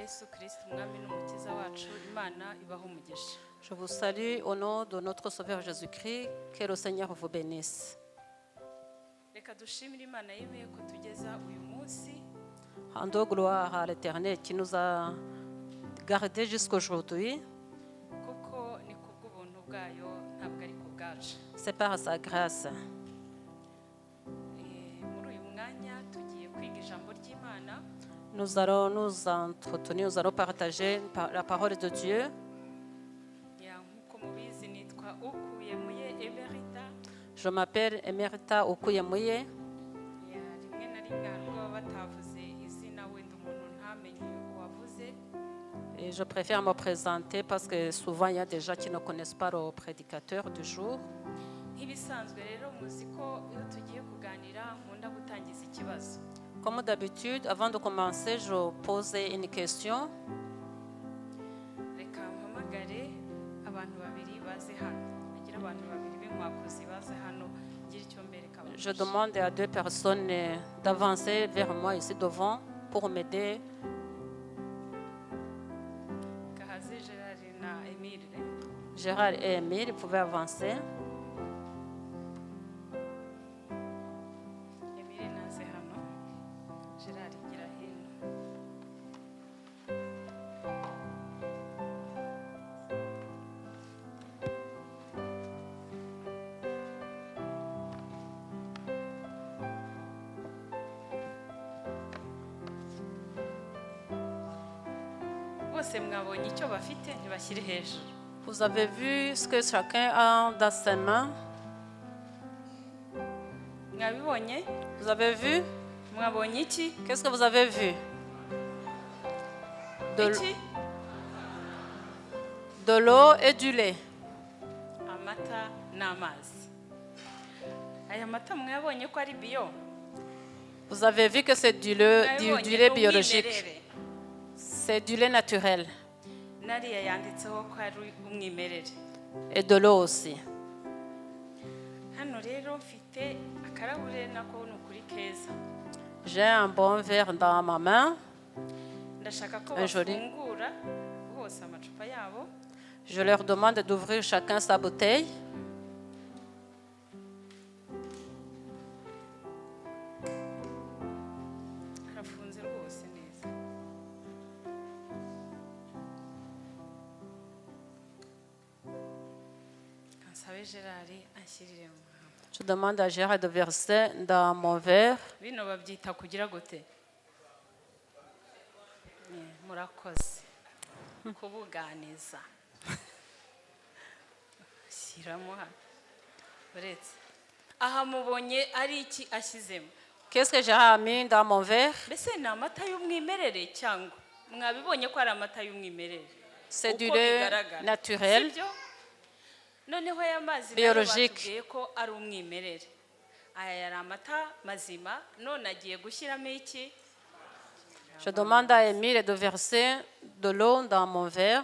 Yesu Kristo umwami n'umukiza wacu Imana ibaho umugisha. Je vous salue au nom de notre Sauveur Jésus-Christ. Que le Seigneur vous bénisse. Reka dushimire Imana yemeye ko tugeza uyu munsi. Rendons gloire à l'Éternel qui nous a gardés jusqu'aujourd'hui. Kuko ni kubw'ubuntu bwayo ntabwo ari ku bwacu. C'est par sa grâce. Muri uyu mwanya tugiye kwiga ijambo ry'Imana. Nous allons nous entretenir, nous allons partager la parole de Dieu. Nk'uko mubizi nitwa Ukuyemuye Emerita. Je m'appelle Emerita Ukuyemuye. Rimwe na rimwe hari ubwo batavuze izina wenda umuntu ntamenye uwavuze. Et je préfère me présenter parce que souvent il y a des gens qui ne connaissent pas le prédicateur du jour. Nk'ibisanzwe rero muzi ko iyo tugiye kuganira nkunda gutangiza ikibazo. Comme d'habitude, avant de commencer, je pose une question. Reka mpamagare abantu babiri baze hano. Nagira abantu babiri b'inkwakuzi baze hano ngira icyo mbereka. Je demande à deux personnes d'avancer vers moi ici devant pour m'aider. Kahaze Gerard na Emile. Gérard et Emile, vous pouvez avancer. Emile naze hano. Gerard gira hino. Bose mwabonye icyo bafite ntibashyire hejuru. Vous avez vu ce que chacun a dans ses mains? Mwabibonye? Vous avez vu? Mwabonye iki? Qu'est-ce que vous avez vu? Iki? De l'eau et du lait. Amata n'amazi. Aya mata mwabonye ko ari bio? Vous avez vu que c'est du lait biologique. C'est du lait naturel. Nariya yanditseho ko ari umwimerere. Et de l'eau aussi. Hano rero mfite akarahure nako n'ukuri keza. J'ai un bon verre dans ma main. Ndashaka ko Un joli. bafungura bose amacupa yabo. Je leur demande d'ouvrir chacun sa bouteille. Harafunze rwose neza. Kansabe Gerard anshyirire mu muhanda. Je demande à Gérard de verser dans mon verre. Bino babyita kugira gute? Murakoze kubuganiza. Shyiramo hano. Uretse aha mubonye ari iki ashyizemo? Qu'est-ce que Gérard a mis dans mon verre? Mbese ni amata y'umwimerere cyangwa mwabibonye ko ari amata y'umwimerere? C'est du Uko lait bigaragara. naturel, Sibyo? Noneho aya mazi nayo biologique. batubwiye ko ari umwimerere. Aya yari amata mazima none agiye gushyiramo iki? Je demande à Émile de verser de l'eau dans mon verre.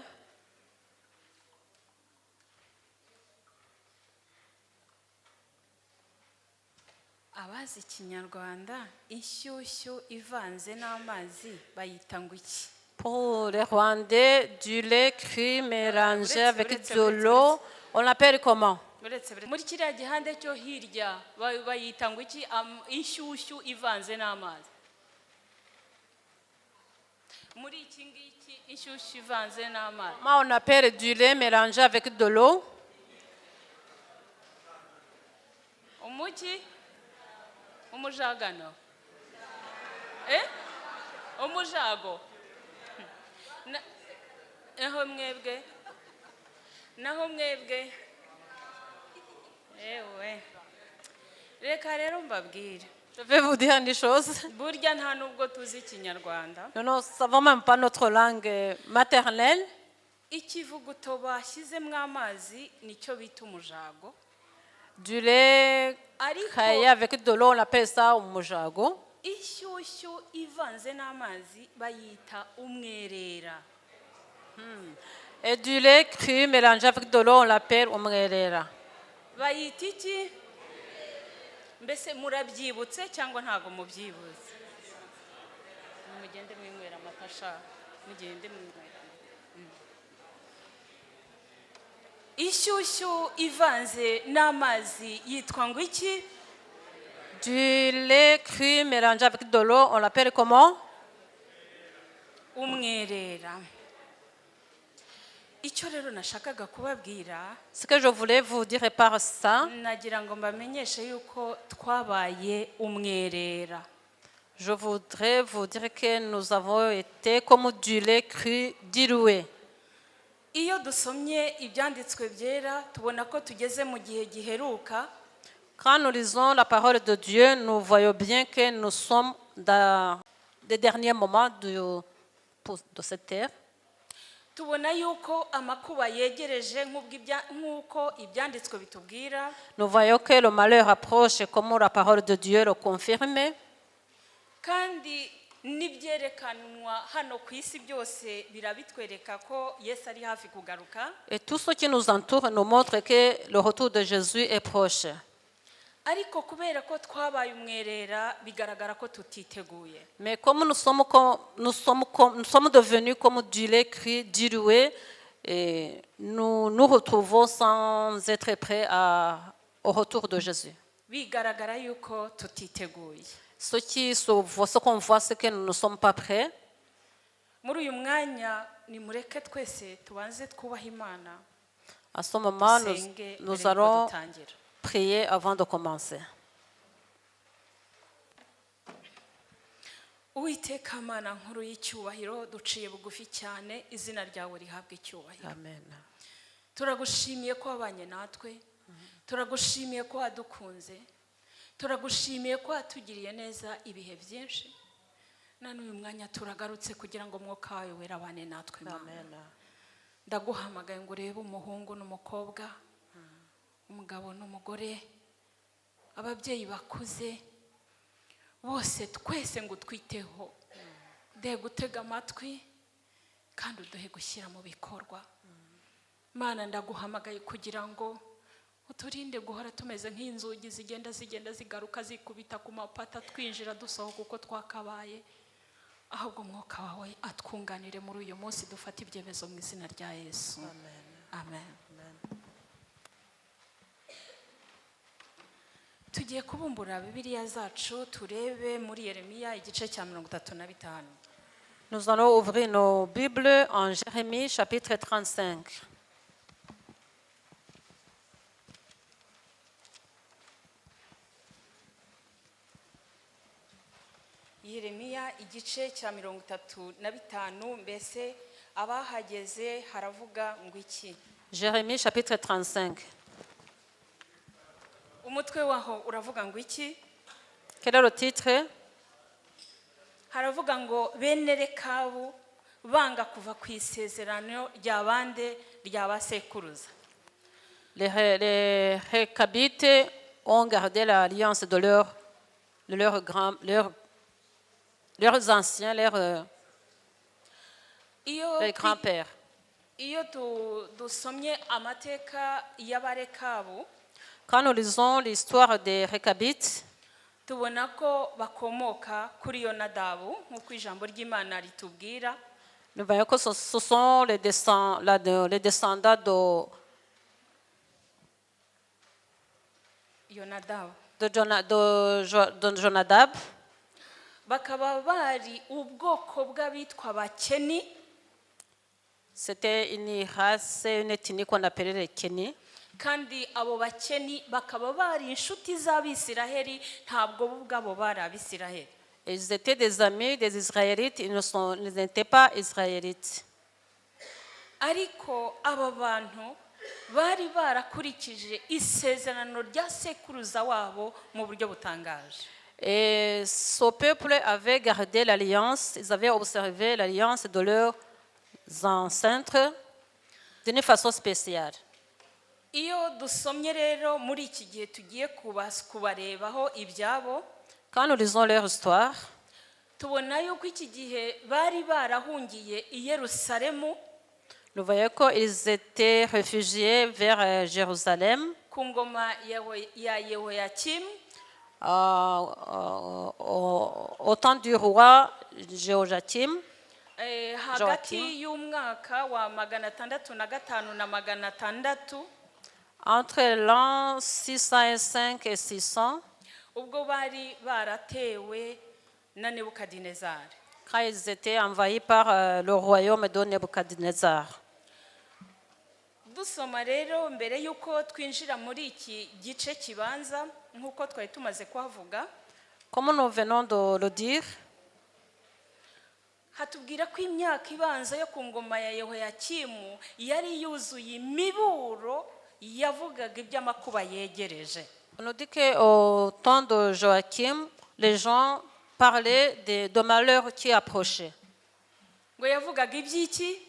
Abazi Ikinyarwanda inshyushyu ivanze n'amazi bayita ngo iki? Pour les Rwandais, du lait cru mélangé avec de l'eau, on l'appelle comment? Muri kiriya gihande cyo hirya bayita ngo iki? Inshyushyu ivanze n'amazi. Muri iki ngiki inshyushyu ivanze n'amazi. Moi, on appelle du lait mélangé avec de l'eau. Umuki? Umujagano? Umujago? Naho mwebwe? Ewe. Reka rero mbabwire. Je vais vous dire une chose. Burya nta nubwo tuzi Ikinyarwanda. Nous ne savons même pas notre langue maternelle. Ikivuguto bashyizemo amazi nicyo bita umujago. Du lait caillé avec de l'eau, on appelle ça un mujago. Inshyushyu ivanze n'amazi bayita umwerera. Et du lait cru mélangé avec de l'eau, on l'appelle umwerera. Bayita iki? Mbese murabyibutse cyangwa ntago mubyibutse? Mugende mwinywera amata sha. mugende mwirahira. Inshyushyu ivanze n'amazi yitwa ngo iki? Du lait cru mélangé avec de l'eau, on l'appelle comment? Umwerera. Icyo rero nashakaga kubabwira, Ce que je voulais vous dire par ça, nagira ngo mbamenyeshe yuko twabaye umwerera. je voudrais vous dire que nous avons été comme du lait cru dilué. Iyo dusomye ibyanditswe byera tubona ko tugeze mu gihe giheruka. Quand nous lisons la parole de Dieu, nous voyons bien que nous sommes dans les derniers moments de cette terre. Tubona yuko amakuba yegereje nk'uko ibyanditswe bitubwira. Nous voyons que le malheur approche comme la parole de Dieu le confirme. Kandi n'ibyerekanwa hano ku isi byose birabitwereka ko Yesu ari hafi kugaruka. Et tout ce qui nous entoure nous montre que le retour de Jésus est proche. Ariko kubera ko twabaye umwerera bigaragara ko tutiteguye. Mais comme nous sommes devenus comme du lait cru dilué, et nous nous retrouvons sans être prêts au retour de Jésus. Bigaragara yuko tutiteguye. Ce qu'on voit, c'est que nous ne sommes pas prêts. Muri uyu mwanya nimureke twese tubanze twubaha Imana. À ce moment, nous allons dutangira. Prier avant de commencer. Uwiteka Mana nkuru y'icyubahiro duciye bugufi cyane izina ryawe rihabwa icyubahiro. Amen. Turagushimiye ko wabanye natwe. Turagushimiye ko wadukunze. Turagushimiye ko watugiriye neza ibihe byinshi. None uyu mwanya turagarutse kugira ngo Mwuka wawe wera abane natwe. Amen. Ndaguhamagaye ngo urebe umuhungu n'umukobwa, umugabo n'umugore, ababyeyi bakuze bose twese ngo twiteho. De gutega amatwi kandi uduhe gushyira mu bikorwa. Mana ndaguhamagaye kugira ngo uturinde guhora tumeze nk'inzugi zigenda zigaruka zikubita ku mapata twinjira dusohoka uko twakabaye. Ahubwo Mwuka wawe atwunganire muri uyu munsi dufate ibyemezo mu izina rya Yesu. Amen. Amen. Tugiye kubumbura Bibiliya zacu turebe muri Yeremiya igice cya 35. Nous allons ouvrir nos Bibles en Jérémie chapitre 35. Yeremiya igice cya 35 mbese abahageze haravuga ngo iki? Jérémie chapitre 35. Umutwe waho uravuga ngo iki? Quel est le titre? Haravuga ngo bene Rekabu banga kuva ku isezerano ry'abande ry'abasekuruza. Les Récabites ont gardé l'alliance de leurs anciens, leurs grands-pères. Iyo dusomye amateka y'abarekabu, quand nous lisons l'histoire des Récabites, tubona ko bakomoka kuri Yonadabu nk'uko ijambo ry'Imana ritubwira. nous voyons que ce sont les descendants de Jonadab. Bakaba bari ubwoko bw'abitwa Bakeni. C'était une race, une ethnie qu'on appelait les Kéni. Kandi abo Bakeni bakaba bari inshuti z'Abisiraheli, ntabwo bo ubwabo bari Abisiraheli. Ils étaient des amis des Israélites, ils n'étaient pas Israélites. Ariko aba bantu bari barakurikije isezerano rya sekuruza wabo mu buryo butangaje. Et ce peuple avait gardé l'alliance, ils avaient observé l'alliance de leurs ancêtres d'une façon spéciale. Iyo dusomye rero muri iki gihe tugiye kubarebaho ibyabo, quand nous lisons leur histoire, tubona yuko iki gihe bari barahungiye i Yerusalemu. Nous voyons qu'ils étaient réfugiés vers Jérusalem. Ku ngoma ya Yehoyakim. Au temps du roi Jéhoiakim. hagati Joachim. y'umwaka wa 605 na 600 Entre l'an 605 et 600, ubwo bari baratewe na Nebukadinezari. quand ils étaient envahis par le royaume de Nebuchadnezzar. Dusoma rero mbere y'uko twinjira muri iki gice kibanza nk'uko twari tumaze kuhavuga, Comme nous venons de le dire, hatubwira ko imyaka ibanza yo ku ngoma ya Yehoyakimu yari yuzuye imiburo yavugaga iby'amakuba yegereje. on nous dit qu'au temps de Joachim, les gens parlaient de malheurs qui approchaient. Ngo yavugaga iby'iki?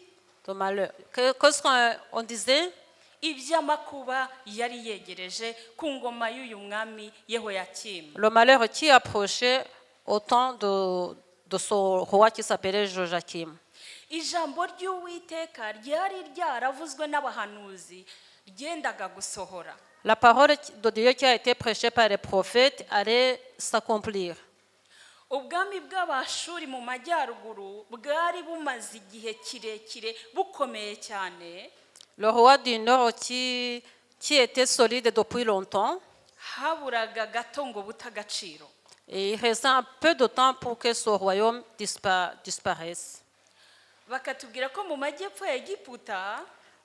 De malheurs. Qu'est-ce qu'on disait? Iby'amakuba yari yegereje ku ngoma y'uyu mwami Yehoyakimu. Le malheur qui approchait au temps de ce roi qui s'appelait Joachim. Ijambo ry'Uwiteka ryari ryaravuzwe n'abahanuzi ryendaga gusohora. La parole de Dieu qui a été prêchée par les prophètes allait s'accomplir. Ubwami bw'Abashuri mu majyaruguru bwari bumaze igihe kirekire bukomeye cyane. Le roi du Nord qui était solide depuis longtemps, Haburaga gato ngo butagaciro. et il restait un peu de temps pour que ce royaume disparaisse. Bakatubwira ko mu majyepfo ya Egiputa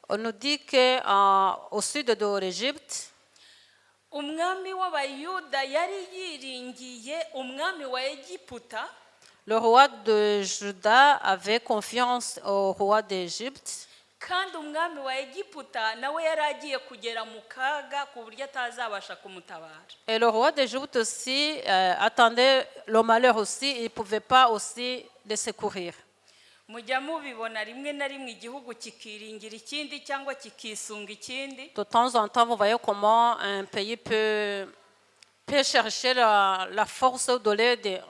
On nous dit qu'au sud de l'Égypte, umwami w'Abayuda yari yiringiye umwami wa Egiputa, le roi de Juda avait confiance au roi d'Égypte, kandi umwami wa Egiputa nawe yari agiye kugera mu kaga ku buryo atazabasha kumutabara. et le roi d'Égypte aussi attendait le malheur aussi, il ne pouvait pas aussi les secourir. Mujya mubibona rimwe na rimwe igihugu kikiringira ikindi cyangwa kikisunga ikindi. De temps en temps, vous voyez comment un pays peut chercher la force de l'aide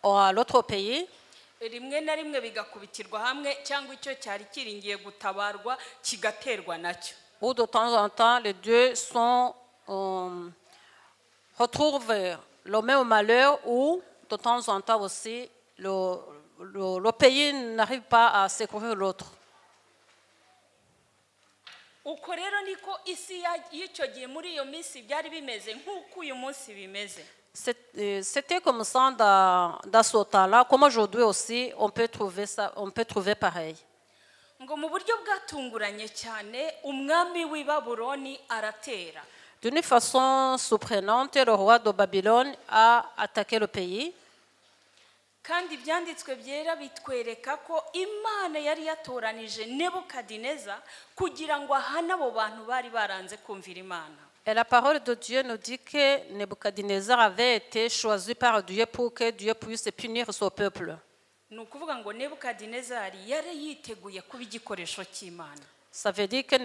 à l'autre pays. Rimwe na rimwe bigakubitirwa hamwe cyangwa icyo cyari kiringiye gutabarwa kigaterwa nacyo. Ou de temps en temps, les deux retrouvent le même malheur, ou de temps en temps aussi, le pays n'arrive pas à secourir l'autre. Uko rero niko isi y'icyo gihe muri iyo minsi byari bimeze nk'uko uyu munsi bimeze. C'était comme ça dans ce temps-là, comme aujourd'hui aussi, on peut trouver ça, on peut trouver pareil. Ngo mu buryo bwatunguranye cyane umwami w'i Babuloni aratera. D'une façon surprenante, le roi de Babylone a attaqué le pays. Kandi ibyanditswe byera bitwereka ko Imana yari yatoranije Nebukadineza kugira ngo ahane abo bantu bari baranze kumvira Imana. Et la parole de Dieu nous dit que Nebuchadnezzar avait été choisi par Dieu pour que Dieu puisse punir son peuple. Ni ukuvuga ngo Nebukadinezari yari yiteguye kuba igikoresho cy'Imana. Ça veut dire que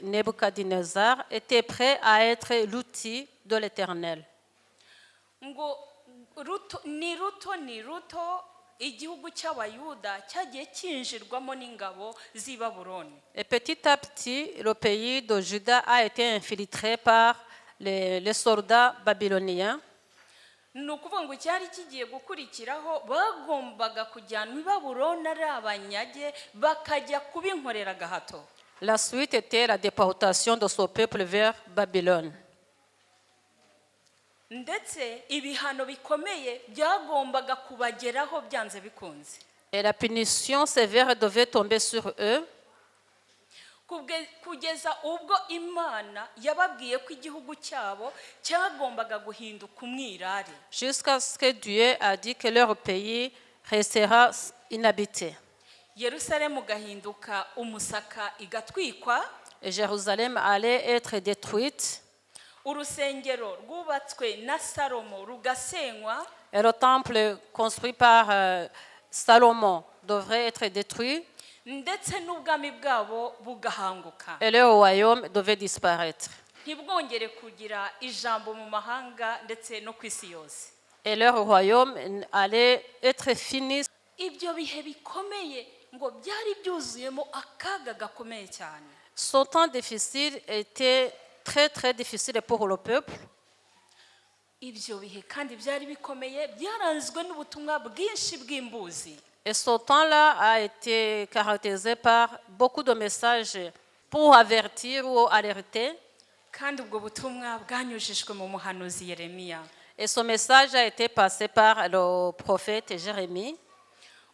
Nebuchadnezzar était prêt à être l'outil de l'Éternel. Ngo ni ruto igihugu cy'Abayuda cyagiye cyinjirwamo n'ingabo z'i Babuloni. Et petit à petit, le pays de Juda a été infiltré par les soldats babyloniens. Ni ukuvuga ngo cyari kigiye gukurikiraho bagombaga kujyanwa i Babuloni ari abanyage bakajya kubinkorera gahato. La suite était la déportation de ce peuple vers Babylone. Ndetse ibihano bikomeye byagombaga kubageraho byanze bikunze. Et la punition sévère devait tomber sur eux. Kugeza ubwo Imana yababwiye ko igihugu cyabo cyagombaga guhinduka umwirare. Jusqu'à ce que Dieu a dit que leur pays restera inhabité. Yerusalemu gahinduka umusaka igatwikwa. Et Jérusalem allait être détruite. Urusengero rwubatswe na Salomo rugasenywa. Et le temple construit par Salomon devrait être détruit. Ndetse n'ubwami bwabo bugahanguka. Et le royaume devait disparaître. Ntibwongere kugira ijambo mu mahanga ndetse no ku isi yose. Et leur royaume allait être fini. Ibyo bihe bikomeye ngo byari byuzuyemo akaga gakomeye cyane. Ce temps difficile était très très difficile pour le peuple. Ibyo bihe kandi byari bikomeye byaranzwe n'ubutumwa bwinshi bw'imbuzi. Et ce temps-là a été caractérisé par beaucoup de messages pour avertir ou alerter. kandi ubwo butumwa bwanyujijwe mu muhanuzi Yeremiya. Et ce message a été passé par le prophète Jérémie.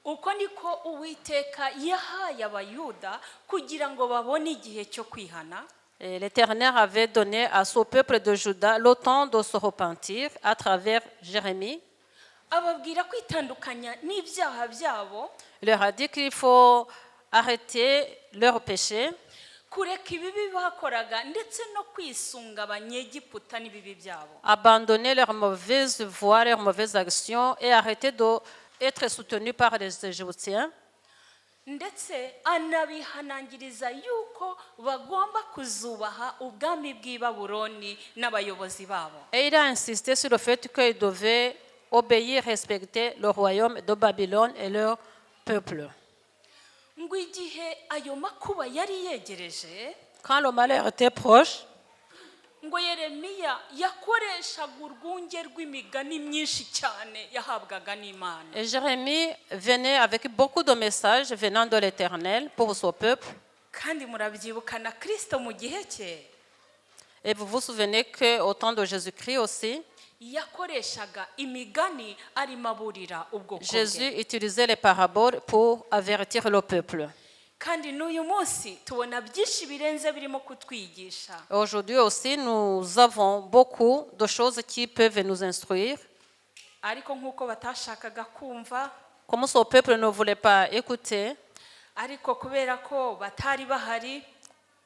Uko niko Uwiteka yahaye abayuda kugira ngo babone igihe cyo kwihana. Et l'Éternel avait donné à ce peuple de Juda le temps de se repentir à travers Jérémie. Ababwira kwitandukanya n'ibyaha byabo, Il leur a dit qu'il faut arrêter leurs péchés, kureka ibibi bakoraga ndetse no kwisunga abanyegiputa n'ibibi byabo. abandonner leurs mauvaises voies, leurs mauvaises actions et arrêter d'être soutenus par les Égyptiens. Ndetse anabihanangiriza yuko bagomba kuzubaha ubwami bw'i Babuloni n'abayobozi babo. Et il a insisté sur le fait qu'ils devaient obéir, respecter le royaume de Babylone et leur peuple. Ngo igihe ayo makuba yari yegereje, Quand le malheur était proche, ngo Yeremiya yakoreshaga urwunge rw'imigani myinshi cyane yahabwaga n'Imana. et Jérémie venait avec beaucoup de messages venant de l'Éternel pour son peuple. Kandi murabyibuka na Kristo mu gihe cye Et vous vous souvenez qu'au temps de Jésus-Christ aussi, yakoreshaga imigani arimo aburira ubwoko Jésus bwe. utilisait les paraboles pour avertir le peuple. Kandi n'uyu munsi tubona byinshi birenze birimo kutwigisha. Aujourd'hui aussi, nous avons beaucoup de choses qui peuvent nous instruire. Ariko nk'uko batashakaga kumva, Comme ce peuple ne voulait pas écouter, ariko kubera ko batari bahari,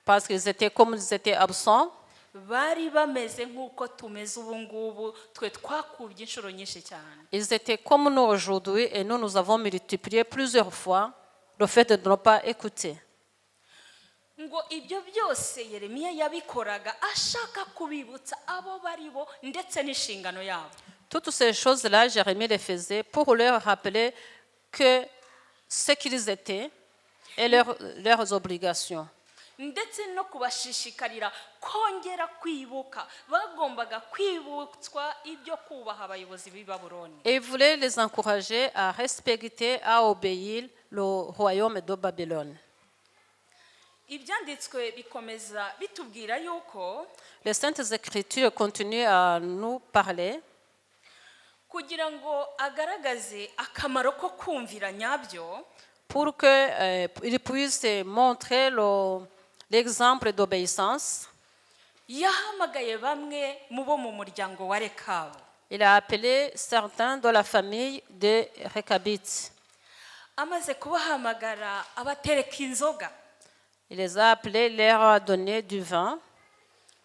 parce qu'ils étaient comme ils étaient absents, bari bameze nk'uko tumeze ubu ngubu, twe twakubye inshuro nyinshi cyane. ils étaient comme nous aujourd'hui et nous avons multiplié plusieurs fois le fait de ne pas écouter. Ngo ibyo byose Yeremiya yabikoraga ashaka kubibutsa abo bari bo ndetse n'inshingano yabo. Toutes ces choses-là, Jérémie les faisait pour leur rappeler que ce qu'ils étaient et leurs obligations. Ndetse no kubashishikarira kongera kwibuka, bagombaga kwibutswa ibyo kubaha abayobozi b'i Babuloni. Et il voulait les encourager à respecter, à obéir le royaume de Babylone. Ibyanditswe bikomeza bitubwira yuko Les Saintes Écritures continuent à nous parler kugira ngo agaragaze akamaro ko kumvira nyabyo, pour qu'ils puissent montrer l'exemple d'obéissance. yahamagaye bamwe mu bo mu muryango wa Rekabu. Il a appelé certains de la famille de Réchabites. Amaze kubahamagara abatereka inzoga. Il les a appelés, il leur a donné du vin.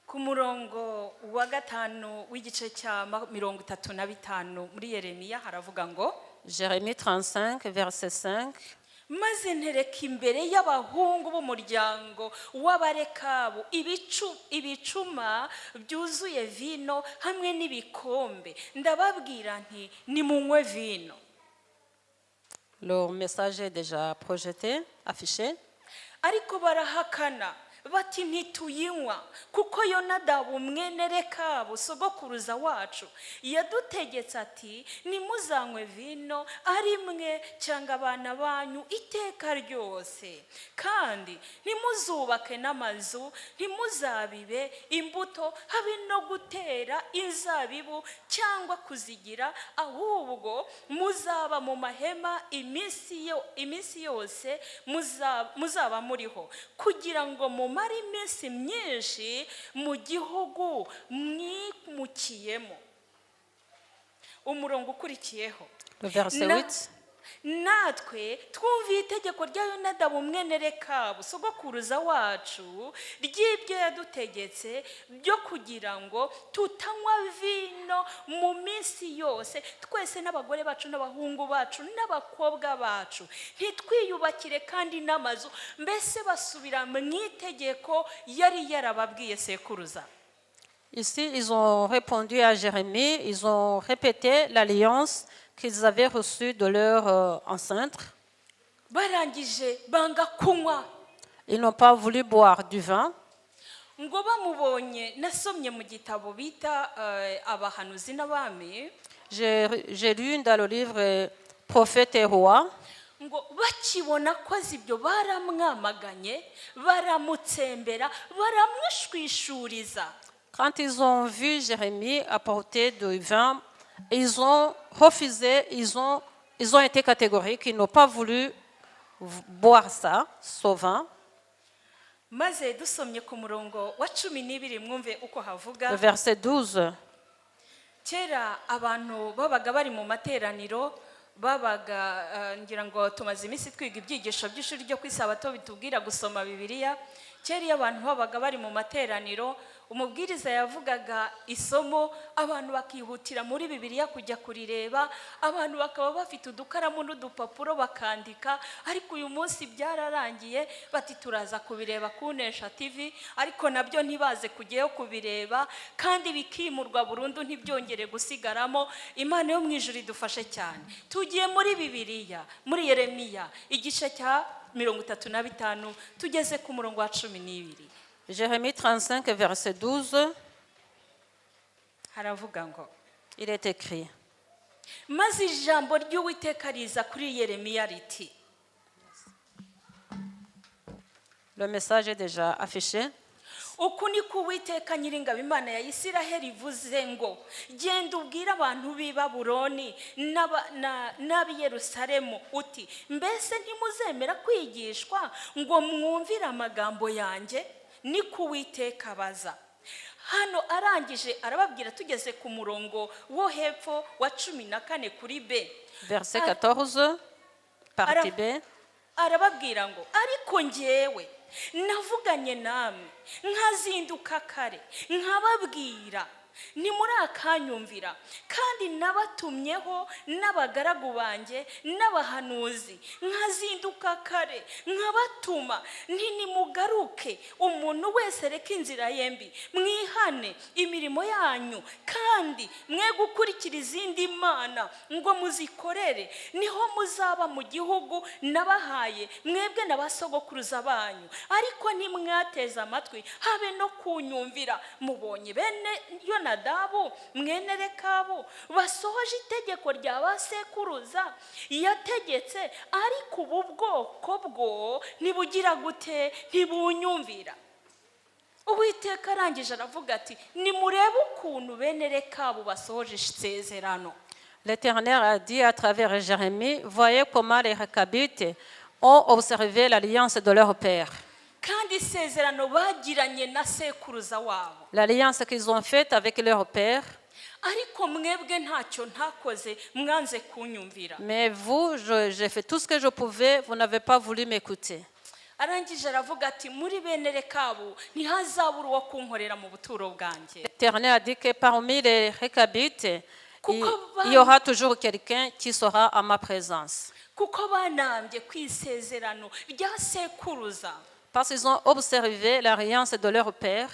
Ku murongo wa 5 w'igice cya 35 muri Yeremiya haravuga ngo, Jérémie 35, verset 5. maze ntereka imbere y'abahungu b'umuryango w'abarekabu ibicuma byuzuye vino hamwe n'ibikombe, ndababwira nti nimunywe vino. Le message est déjà projeté, affiché. Ariko barahakana bati ntituyinywa, kuko Yonadabu mwene Rekabu sogokuruza wacu yadutegetse ati nimuzanywe vino ari mwe cyangwa abana banyu iteka ryose, kandi ntimuzubake n'amazu, ntimuzabibe imbuto, habe no gutera inzabibu cyangwa kuzigira, ahubwo muzaba mu mahema iminsi yose muzaba muriho, kugira ngo mumare iminsi myinshi mu gihugu mwimukiyemo. Umurongo ukurikiyeho, Le verset 8. natwe twumviye itegeko rya Yonadabu mwene Rekabu sogokuruza wacu ry'ibyo yadutegetse byo kugira ngo tutanywa vino mu minsi yose, twese n'abagore bacu n'abahungu bacu n'abakobwa bacu, ntitwiyubakire kandi n'amazu, mbese basubira mu itegeko yari yarababwiye sekuruza. Ici, ils ont répondu à Jérémie, ils ont répété l'alliance qu'ils avaient reçue de leur ancêtre. Barangije banga kunywa. Ils n'ont pas voulu boire du vin. Ngo bamubonye, nasomye mu gitabo bita abahanuzi n'abami. J'ai lu dans le livre Prophètes et rois. ngo bakibona akoze ibyo baramwamaganye baramutsembera baramwishwishuriza. Quand ils ont vu Jérémie apporter du vin, ils ont refusé, ils ont été catégoriques, ils n'ont pas voulu boire ça, ce vin. Maze dusomye ku murongo wa 12 mwumve uko havuga. Le verset 12. Kera abantu babaga bari mu materaniro babaga ngira ngo tumaze iminsi twiga ibyigisho by'ishuri ryo kwisabato bitubwira gusoma Bibiliya. Kera iyo abantu babaga bari mu materaniro umubwiriza yavugaga isomo abantu bakihutira muri Bibiliya kujya kurireba, abantu bakaba bafite udukaramu n'udupapuro bakandika, ariko uyu munsi byararangiye bati turaza kubireba kunesha TV, ariko nabyo ntibaze kujyayo kubireba kandi bikimurwa burundu ntibyongere gusigaramo. Imana yo mu ijuru idufashe cyane. Tugiye muri Bibiliya muri Yeremiya igice cya 35 tugeze ku murongo wa 12. Jérémie 35, verset 12, haravuga ngo il est écrit. maze ijambo ry'Uwiteka riza kuri Yeremiya riti. Le message est déjà affiché. Uku ni ko Uwiteka Nyiringabo Imana ya Isiraheli ivuze ngo genda ubwire abantu b'i Babuloni n'ab'i Yerusalemu uti mbese ntimuzemera kwigishwa ngo mwumvire amagambo yanjye, ni ko Uwiteka abaza. Hano arangije arababwira tugeze ku murongo wo hepfo wa 14 kuri B. Verset 14, partie B. Arababwira ngo ariko njyewe navuganye namwe nkazinduka kare nkababwira ntimurakanyumvira, kandi nabatumyeho n'abagaragu banjye n'abahanuzi nkazinduka kare nkabatuma nti nimugaruke umuntu wese reka inzira yembi mwihane imirimo yanyu kandi mwe gukurikira izindi mana ngo muzikorere, niho muzaba mu gihugu nabahaye mwebwe n'abasogokuruza banyu, ariko ntimwateze amatwi habe no kunyumvira. Mubonye bene Yonadabu mwene Rekabu basohoje itegeko rya basekuruza yategetse, ariko ubu bwoko bwo ntibugira gute ntibunyumvira. Uwiteka arangije aravuga ati nimurebe ukuntu bene Rekabu basohoje isezerano. L'Éternel a dit à travers Jérémie, voyez comment les Rechabites ont observé l'alliance de leur père. Kandi isezerano bagiranye na sekuruza wabo. L'alliance qu'ils ont faite avec leur père. Ariko mwebwe ntacyo ntakoze mwanze kunyumvira. Mais vous, j'ai fait tout ce que je pouvais, vous n'avez pas voulu m'écouter. Arangije aravuga ati muri bene Rekabu ntihazabura uwo kunkorera mu buturo bwanjye. L'Éternel a dit que parmi les Rechabites, il y aura toujours quelqu'un qui sera à ma présence. Kuko banambye kwisezerano rya sekuruza. Parce qu'ils ont observé l'alliance de leur père.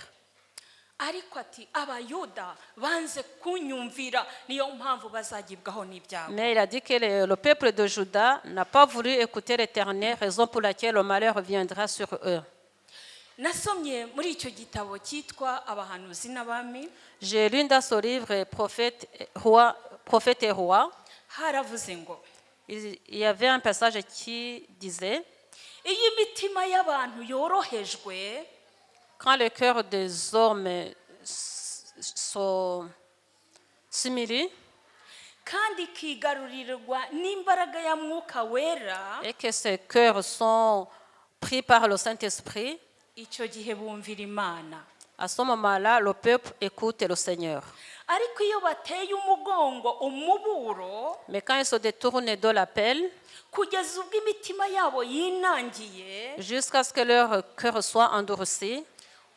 Ariko ati abayuda banze kunyumvira niyo mpamvu bazagibwaho n'ibyago. Mais il a dit que le peuple de Juda n'a pas voulu écouter l'Éternel, raison pour laquelle le malheur viendra sur eux. Nasomye muri icyo gitabo cyitwa Abahanuzi n'Abami. J'ai lu dans ce livre Prophète et Roi. Haravuze ngo Il y avait un passage qui disait, iyi mitima y'abantu yorohejwe, quand le cœur des hommes s'humilie kandi kigarurirwa n'imbaraga ya Mwuka Wera, et que ces cœurs sont pris par le Saint-Esprit, icyo gihe bumvira Imana. à ce moment-là, le peuple écoute le Seigneur. Ariko iyo bateye umugongo umuburo, Mais quand ils se détournent de l'appel, kugeza ubwo imitima yabo yinangiye, jusqu'à ce que leur cœur soit endurci,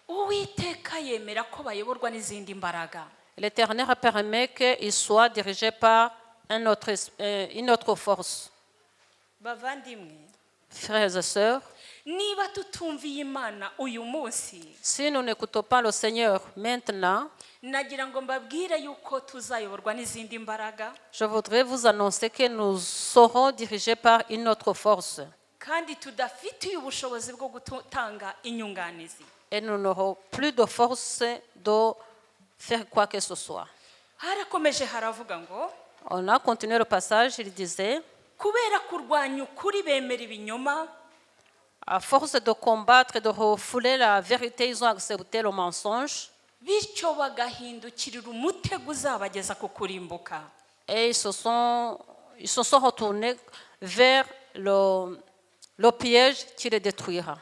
Uwiteka yemera ko bayoborwa n'izindi mbaraga. l'Éternel permet qu'ils soient dirigés par une autre force. Bavandimwe, Frères et sœurs, niba tutumviye Imana uyu munsi, si nous n'écoutons pas le Seigneur maintenant, nagira ngo mbabwire yuko tuzayoborwa n'izindi mbaraga, je voudrais vous annoncer que nous serons dirigés par une autre force kandi tudafitiye ubushobozi bwo gutanga inyunganizi. et nous n'aurons plus de force de faire quoi que ce soit. Harakomeje haravuga ngo On a continué le passage, il disait, kubera kurwanya ukuri bemera ibinyoma, À force de combattre et de refouler la vérité, ils ont accepté le mensonge bityo bagahindukirira umutego uzabageza ku kurimbuka. et ils se sont retournés vers le piège qui les détruira.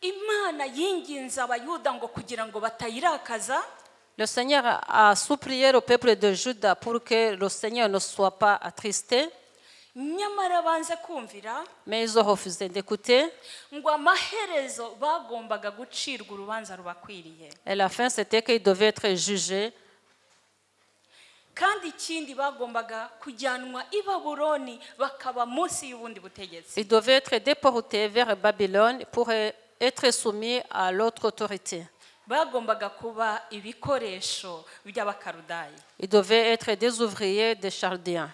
Imana yinginze abayuda ngo kugira ngo batayirakaza, Le Seigneur a supplié le peuple de Juda pour que le Seigneur ne soit pas attristé, nyamara banze kumvira, mais ils ont refusé d'écouter. ngo amaherezo bagombaga gucirwa urubanza rubakwiriye. Et la fin, c'était qu'ils devaient être jugés. Kandi ikindi bagombaga kujyanwa i Babuloni bakaba munsi y'ubundi butegetsi. Ils devaient être déportés vers Babylone pour être soumis à l'autre autorité. Bagombaga kuba ibikoresho by'Abakarudayi. Ils devaient être des ouvriers des Chaldéens.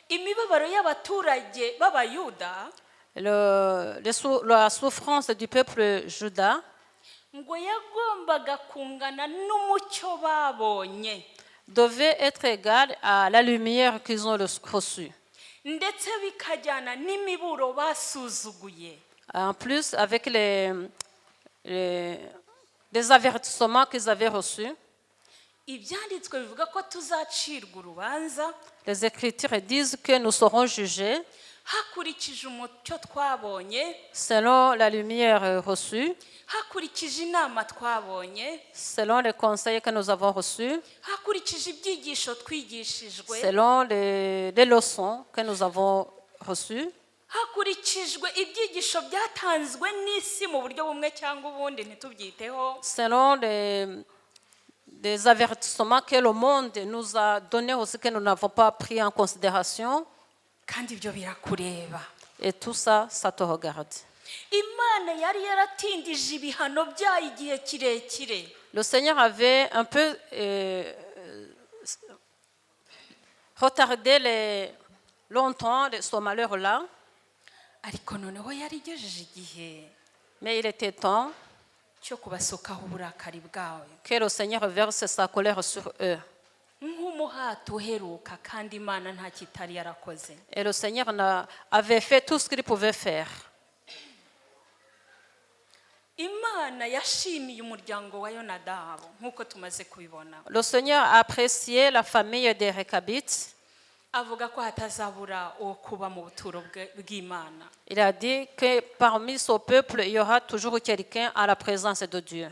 Imibabaro y'abaturage b'Abayuda La souffrance du peuple juda ngo yagombaga kungana n'umucyo babonye, devait être égale à la lumière qu'ils ont reçue. ndetse bikajyana n'imiburo basuzuguye. En plus, avec les avertissements qu'ils avaient reçus, Ibyanditswe bivuga ko tuzacirwa urubanza les Écritures disent que nous serons jugés hakurikije umucyo twabonye, selon la lumière reçue, hakurikije inama twabonye, selon les conseils que nous avons reçus, hakurikije ibyigisho twigishijwe, selon les leçons que nous avons reçues, hakurikijwe ibyigisho byatanzwe n'isi mu buryo bumwe cyangwa ubundi ntitubyiteho, selon des avertissements que le monde nous a donnés aussi que nous n'avons pas pris en considération. kandi ibyo birakureba. Et tout ça, ça te regarde. Imana yari yaratindije ibihano byayo igihe kirekire, Le Seigneur avait un peu retardé longtemps ce malheur-là, ariko noneho yari igejeje igihe mais il était temps cyo kubasukaho uburakari bwawe que le Seigneur verse sa colère sur eux. nk'umuhato uheruka, kandi Imana nta kitari yarakoze. Et le Seigneur avait fait tout ce qu'il pouvait faire. Imana yashimiye umuryango wa Yonadabu nk'uko tumaze kubibona, Le Seigneur a apprécié la famille des Récabites. avuga ko hatazabura uwo kuba mu buturo bw'Imana. Il a dit que parmi son peuple, il y aura toujours quelqu'un à la présence de Dieu.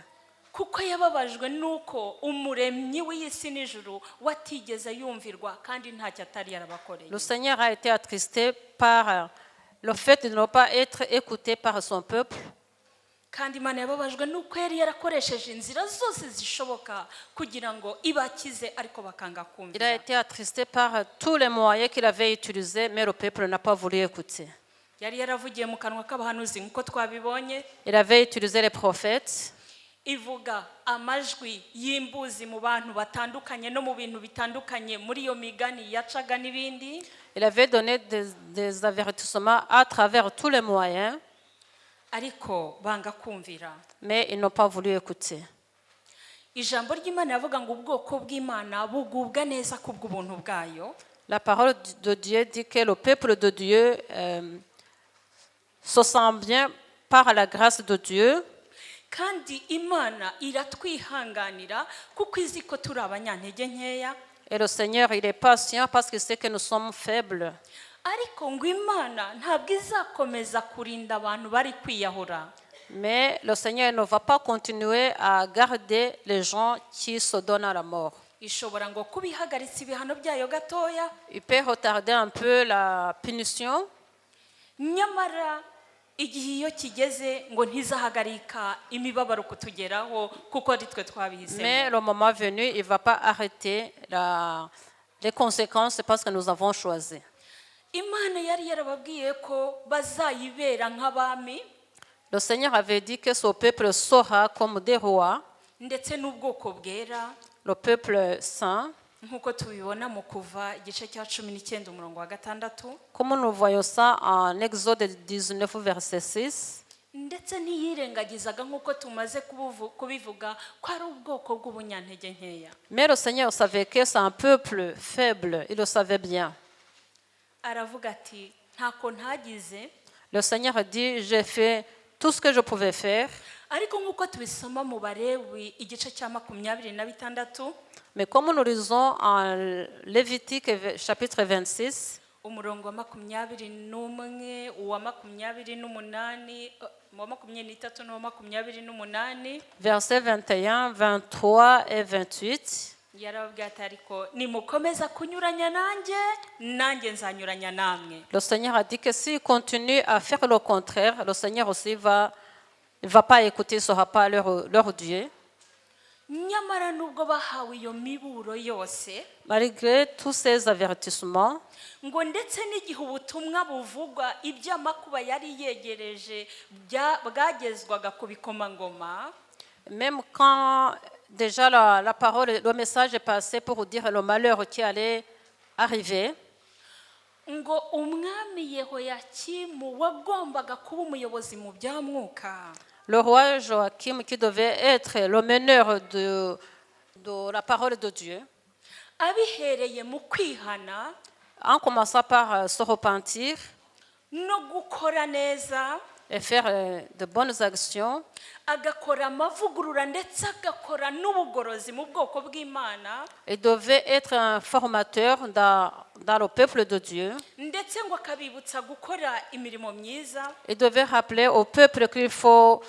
Kuko yababajwe nuko umuremyi w'isi n'ijuru watigeze yumvirwa kandi ntacyo atari yarabakoreye. Le Seigneur a été attristé par le fait de ne pas être écouté par son peuple. Kandi Imana yababajwe nuko yari yarakoresheje inzira zose zishoboka kugira ngo ibakize, ariko bakanga Il a kumvira. été attristé par tous les moyens qu'il avait utilisés, mais le peuple n'a pas voulu écouter. Yari yaravugiye mu kanwa k'abahanuzi nk'uko twabibonye, Il avait utilisé les prophètes. ivuga amajwi y'imbuzi mu bantu batandukanye no mu bintu bitandukanye muri iyo migani yacaga n'ibindi. Il avait donné des avertissements à travers tous les moyens, Ariko banga kumvira. mais ils n'ont pas voulu écouter. Ijambo ry'Imana yavuga ngo ubwoko bw'Imana bugubwa neza kubw'ubuntu bwayo. La parole de Dieu dit que le peuple de Dieu se sent bien par la grâce de Dieu. Kandi Imana iratwihanganira kuko izi ko turi abanyantege nkeya. Et le Seigneur, il est patient parce qu'il sait que nous sommes faibles. Ariko ngo Imana ntabwo izakomeza kurinda abantu bari kwiyahura. Mais le Seigneur ne va pas continuer à garder les gens qui se donnent à la mort. Ishobora ngo kubihagaritsa ibihano byayo gatoya, Il peut retarder un peu la punition, nyamara igihe iyo kigeze ngo ntizahagarika imibabaro kutugeraho kuko ari twe mais twabihisemo. le moment venu, il ne va pas arrêter les conséquences parce que nous avons choisi. Imana yari yarababwiye ko bazayibera nk'abami Le Seigneur avait dit que son peuple sera comme des rois, ndetse n'ubwoko bwera, le peuple saint, nk'uko tubibona mu Kuva igice cya 19 umurongo wa 6, comme nous voyons ça en Exode 19, verset 6. ndetse ntiyirengagizaga nk'uko tumaze kubivuga ko ari ubwoko bw'ubunyantege nkeya. Mais le Seigneur savait que c'est un peuple faible, il le savait bien. aravuga ati ntako ntagize Le Seigneur a dit, j'ai fait tout ce que je pouvais faire. ariko nk'uko tubisoma mu Balewi igice cya 26 Mais comme nous lisons en Lévitique chapitre 26, umurongo wa 21 uwa 28 uwa 23 n'uwa 28 versets 21, 23 et 28, yarababwiye ati ariko nimukomeza kunyuranya nanjye nzanyuranya namwe. le Seigneur a dit que s'ils continuent à faire le contraire, le Seigneur aussi ne va pas écouter, ne sera pas leur Dieu. Nyamara nubwo bahawe iyo miburo yose Malgré tous ces avertissements, ngo ndetse n'igihe ubutumwa buvugwa iby'amakuba yari yegereje bwagezwaga ku bikomangoma, même quand déjà la parole, le message est passé pour dire le malheur qui allait arriver, ngo umwami Yehoyakimu wagombaga kuba umuyobozi mu bya mwuka le roi Joachim, qui devait être le meneur de la parole de Dieu, abihereye mu kwihana en commençant par se repentir no gukora neza, et faire de bonnes actions, agakora amavugurura ndetse agakora n'ubugorozi mu bwoko bw'Imana, il devait être un formateur dans le peuple de Dieu. ndetse ngo akabibutsa gukora imirimo myiza, Il devait rappeler au peuple qu'il faut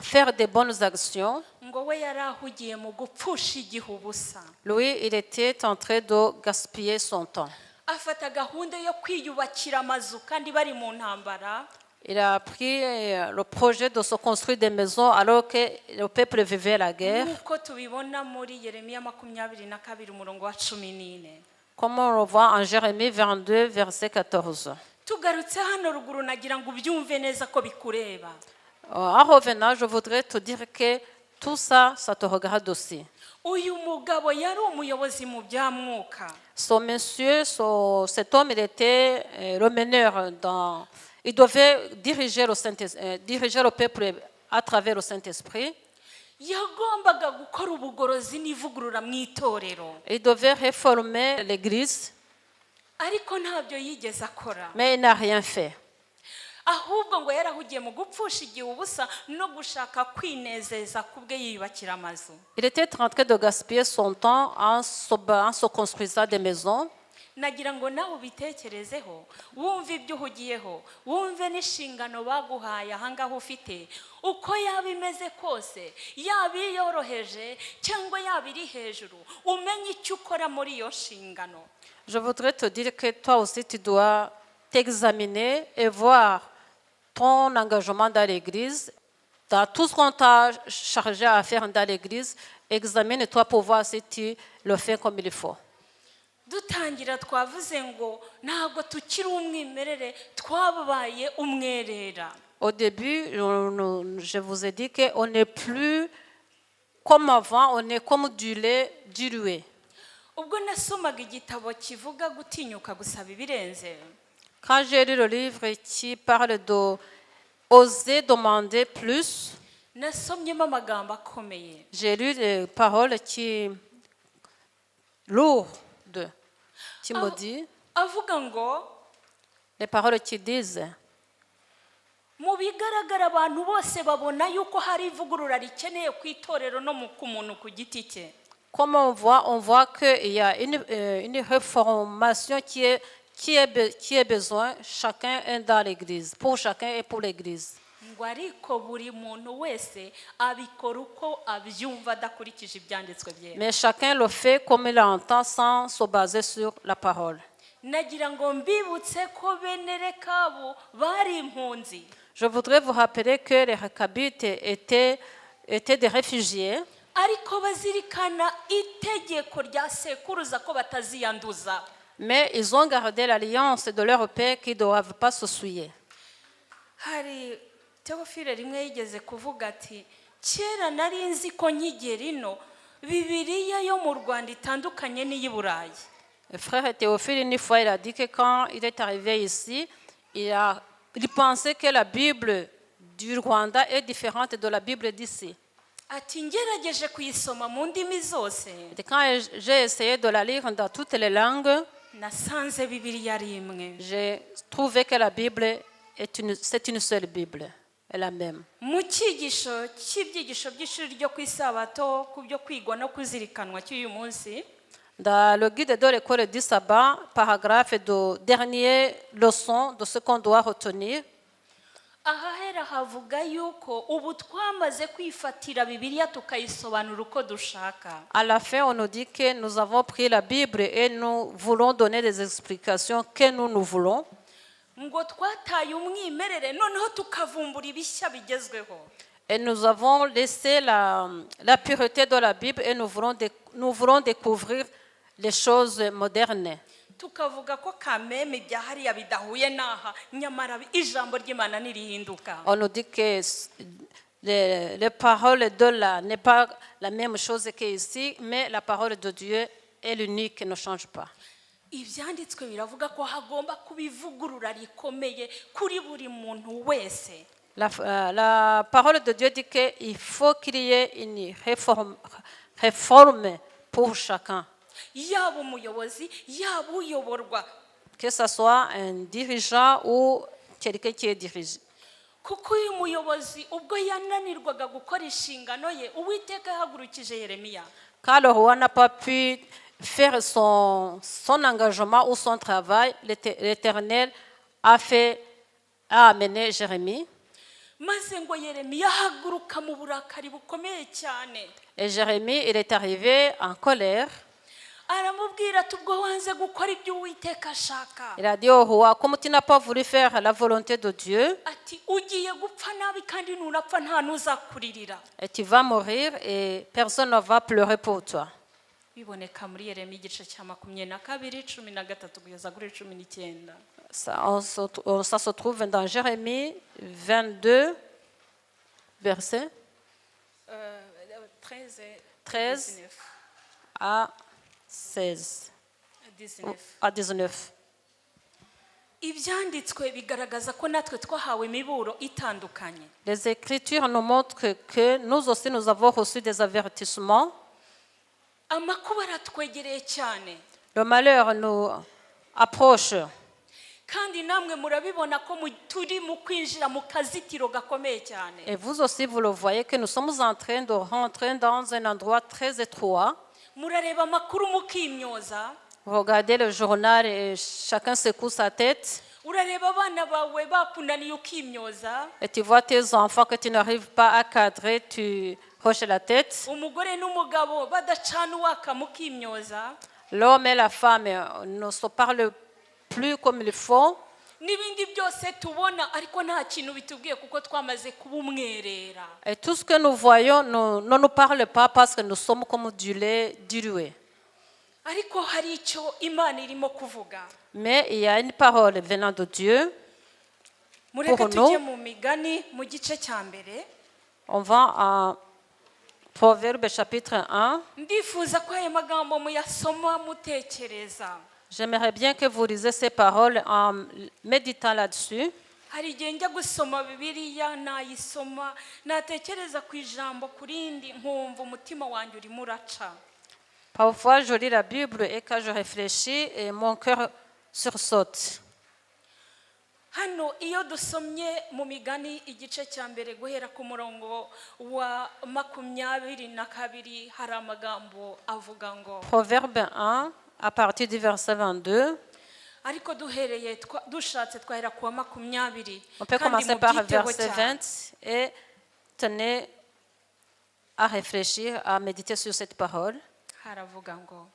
faire de bonnes actions. ngo we yari ahugiye mu gupfusha igihe ubusa. Lui, il était en train de gaspiller son temps. Afata gahunda yo kwiyubakira amazu kandi bari mu ntambara, Il a pris le projet de se construire des maisons alors que le peuple vivait la guerre, nk'uko tubibona muri Yeremiya 22 umurongo wa 14. comme on le voit en Jérémie 22, verset 14. Tugarutse hano ruguru nagira ngo ubyumve neza ko bikureba. En revenant, je voudrais te dire que tout ça, ça te regarde aussi. Uyu mugabo yari umuyobozi mu bya mwuka, Ce monsieur, cet homme, il était le meneur il devait diriger le peuple à travers le Saint-Esprit. yagombaga gukora ubugorozi n'ivugurura mu itorero, Il devait réformer l'église, ariko ntabyo yigeze akora, mais il n'a rien fait. ahubwo ngo yarahugiye mu gupfusha igihe ubusa no gushaka kwinezeza kubwe yiyubakira amazu. Il était en train de gaspiller son temps en se construisant des maisons. Nagira ngo nawe ubitekerezeho, wumve ibyo uhugiyeho, wumve n'inshingano baguhaye ahangaha ufite, uko yaba imeze kose, yaba iyoroheje cyangwa yaba iri hejuru, umenye icyo ukora muri iyo nshingano. Je voudrais te dire que toi aussi, tu dois t'examiner et voir ton engagement dans l'église, dans tout ce qu'on t'a chargé à faire dans l'église. Examine-toi pour voir si tu le fais comme il faut. Dutangira twavuze ngo ntabwo tukiri umwimerere, twabaye umwerera. Au début, je vous ai dit qu'on n'est plus comme avant, on est comme du lait dilué. Ubwo nasomaga igitabo kivuga gutinyuka gusaba ibirenze, Quand j'ai lu le livre qui parle de oser demander plus, nasomyemo amagambo akomeye. j'ai lu les paroles lourdes, qui me disent, Avuga ngo les paroles qui disent, mu bigaragara abantu bose babona yuko hari ivugurura rikeneye ku itorero no ku muntu ku giti cye. comme on voit qu'il y a une réformation qui est besoin, chacun est dans l'église, pour chacun et pour l'église. Ngo ariko buri muntu wese abikora uko abyumva adakurikije ibyanditswe byera. Mais chacun le fait comme il l'entend sans se baser sur la parole. Nagira ngo mbibutse ko bene Rekabu bari impunzi, Je voudrais vous rappeler que les Rekabites étaient des réfugiés, ariko bazirikana itegeko rya sekuruza ko bataziyanduza. mais ils ont gardé l'alliance de leur père qui ne doivent pas se souiller. Hari Teofile rimwe yigeze kuvuga ati kera nari nzi ko nkigera ino Bibiliya yo mu Rwanda itandukanye n'iy'i Burayi. Le frère Théophile, une fois, il a dit que quand il est arrivé ici, il pensait que la Bible du Rwanda est différente de la Bible d'ici. Ati ngerageje kuyisoma mu ndimi zose, Et quand j'ai essayé de la lire dans toutes les langues, nasanze bibiliya ari imwe J'ai trouvé que la Bible c'est une seule Bible, est la même. mu cyigisho cy'ibyigisho by'ishuri ryo ku isabato ku byo kwigwa no kuzirikanwa cy'uyu munsi Dans le guide de l'école du sabbat, paragraphe de dernière leçon de ce qu'on doit retenir, ahahera havuga yuko ubu twamaze kwifatira bibiliya tukayisobanura uko dushaka. à la fin, on nous dit que nous avons pris la Bible et nous voulons donner des explications que nous voulons. ngo twataye umwimerere noneho tukavumbura ibishya bigezweho. Et nous avons laissé la pureté de la Bible et nous voulons découvrir les choses modernes. tukavuga ko kameme ibya hariya bidahuye n'aha nyamara ijambo ry'Imana nirihinduka. On nous dit que les paroles de là n'est pas la même chose qu'ici, mais la parole de Dieu est l'unique et ne change pas. ibyanditswe biravuga ko hagomba kuba ivugurura rikomeye kuri buri muntu wese. La parole de Dieu dit qu'il faut qu'il y ait une réforme pour chacun. yaba umuyobozi yaba uyoborwa Que ce soit un dirigeant ou quelqu'un qui est dirigé. kuko uyu muyobozi ubwo yananirwaga gukora inshingano ye Uwiteka yahagurukije Yeremiya Quand le roi n'a pas pu faire son engagement ou son travail, l'Éternel a amené Jérémie. maze ngo Yeremiya ahaguruka mu burakari bukomeye cyane. Et Jérémie, il est arrivé en colère. aramubwira ati ubwo wanze gukora ibyo Uwiteka ashaka Il a dit au roi, comme tu n'as pas voulu faire la volonté de Dieu, ati ugiye gupfa nabi kandi nunapfa nta n'uzakuririra. et tu vas mourir et personne ne va pleurer pour toi. biboneka muri Yeremiya igice cya 22 13 kugeza kuri 19. Ça se trouve dans Jérémie 22, verset 13 à 16 à 19. ibyanditswe bigaragaza ko natwe twahawe imiburo itandukanye. Les Écritures nous montrent que nous aussi nous avons reçu des avertissements. amakuba aratwegereye cyane Le malheur nous approche. kandi namwe murabibona ko turi mu kwinjira mu kazitiro gakomeye cyane. Et vous aussi, vous le voyez que nous sommes en train de rentrer dans un endroit très étroit. murareba amakuru mukimyoza. Vous regardez le journal et chacun secoue sa tête. urareba abana bawe bakunaniye ukimyoza. Et tu vois tes enfants que tu n'arrives pas à cadrer, tu hoches la tête. umugore n'umugabo badacana uwaka mukimyoza. L'homme et la femme ne se parlent plus comme il faut. n'ibindi byose tubona ariko nta kintu bitubwiye kuko twamaze kuba umwerera. Et tout ce que nous voyons ne nous parle pas parce que nous sommes comme du lait dilué. ariko hari icyo Imana irimo kuvuga. Mais il y a une parole venant de Dieu. mureke Pour tujye nous. mu migani mu gice cya mbere. On va à Proverbe chapitre 1. ndifuza ko aya magambo muyasoma mutekereza. J'aimerais bien que vous lisiez ces paroles en méditant là-dessus. hari igihe njya gusoma bibiliya nayisoma natekereza ku ijambo ku rindi nkumva umutima wanjye urimo uraca. Parfois, je lis la Bible et quand je réfléchis, et mon cœur sursaute. hano iyo dusomye mu migani igice cya mbere guhera ku murongo wa 22 hari amagambo avuga ngo Proverbe 1, à partir du verset 22. ariko duhereye dushatse twahera ku wa 20. On peut kandi commencer par mubyiteho verset cyane. 20 et tenez à réfléchir, à méditer sur cette parole. haravuga ngo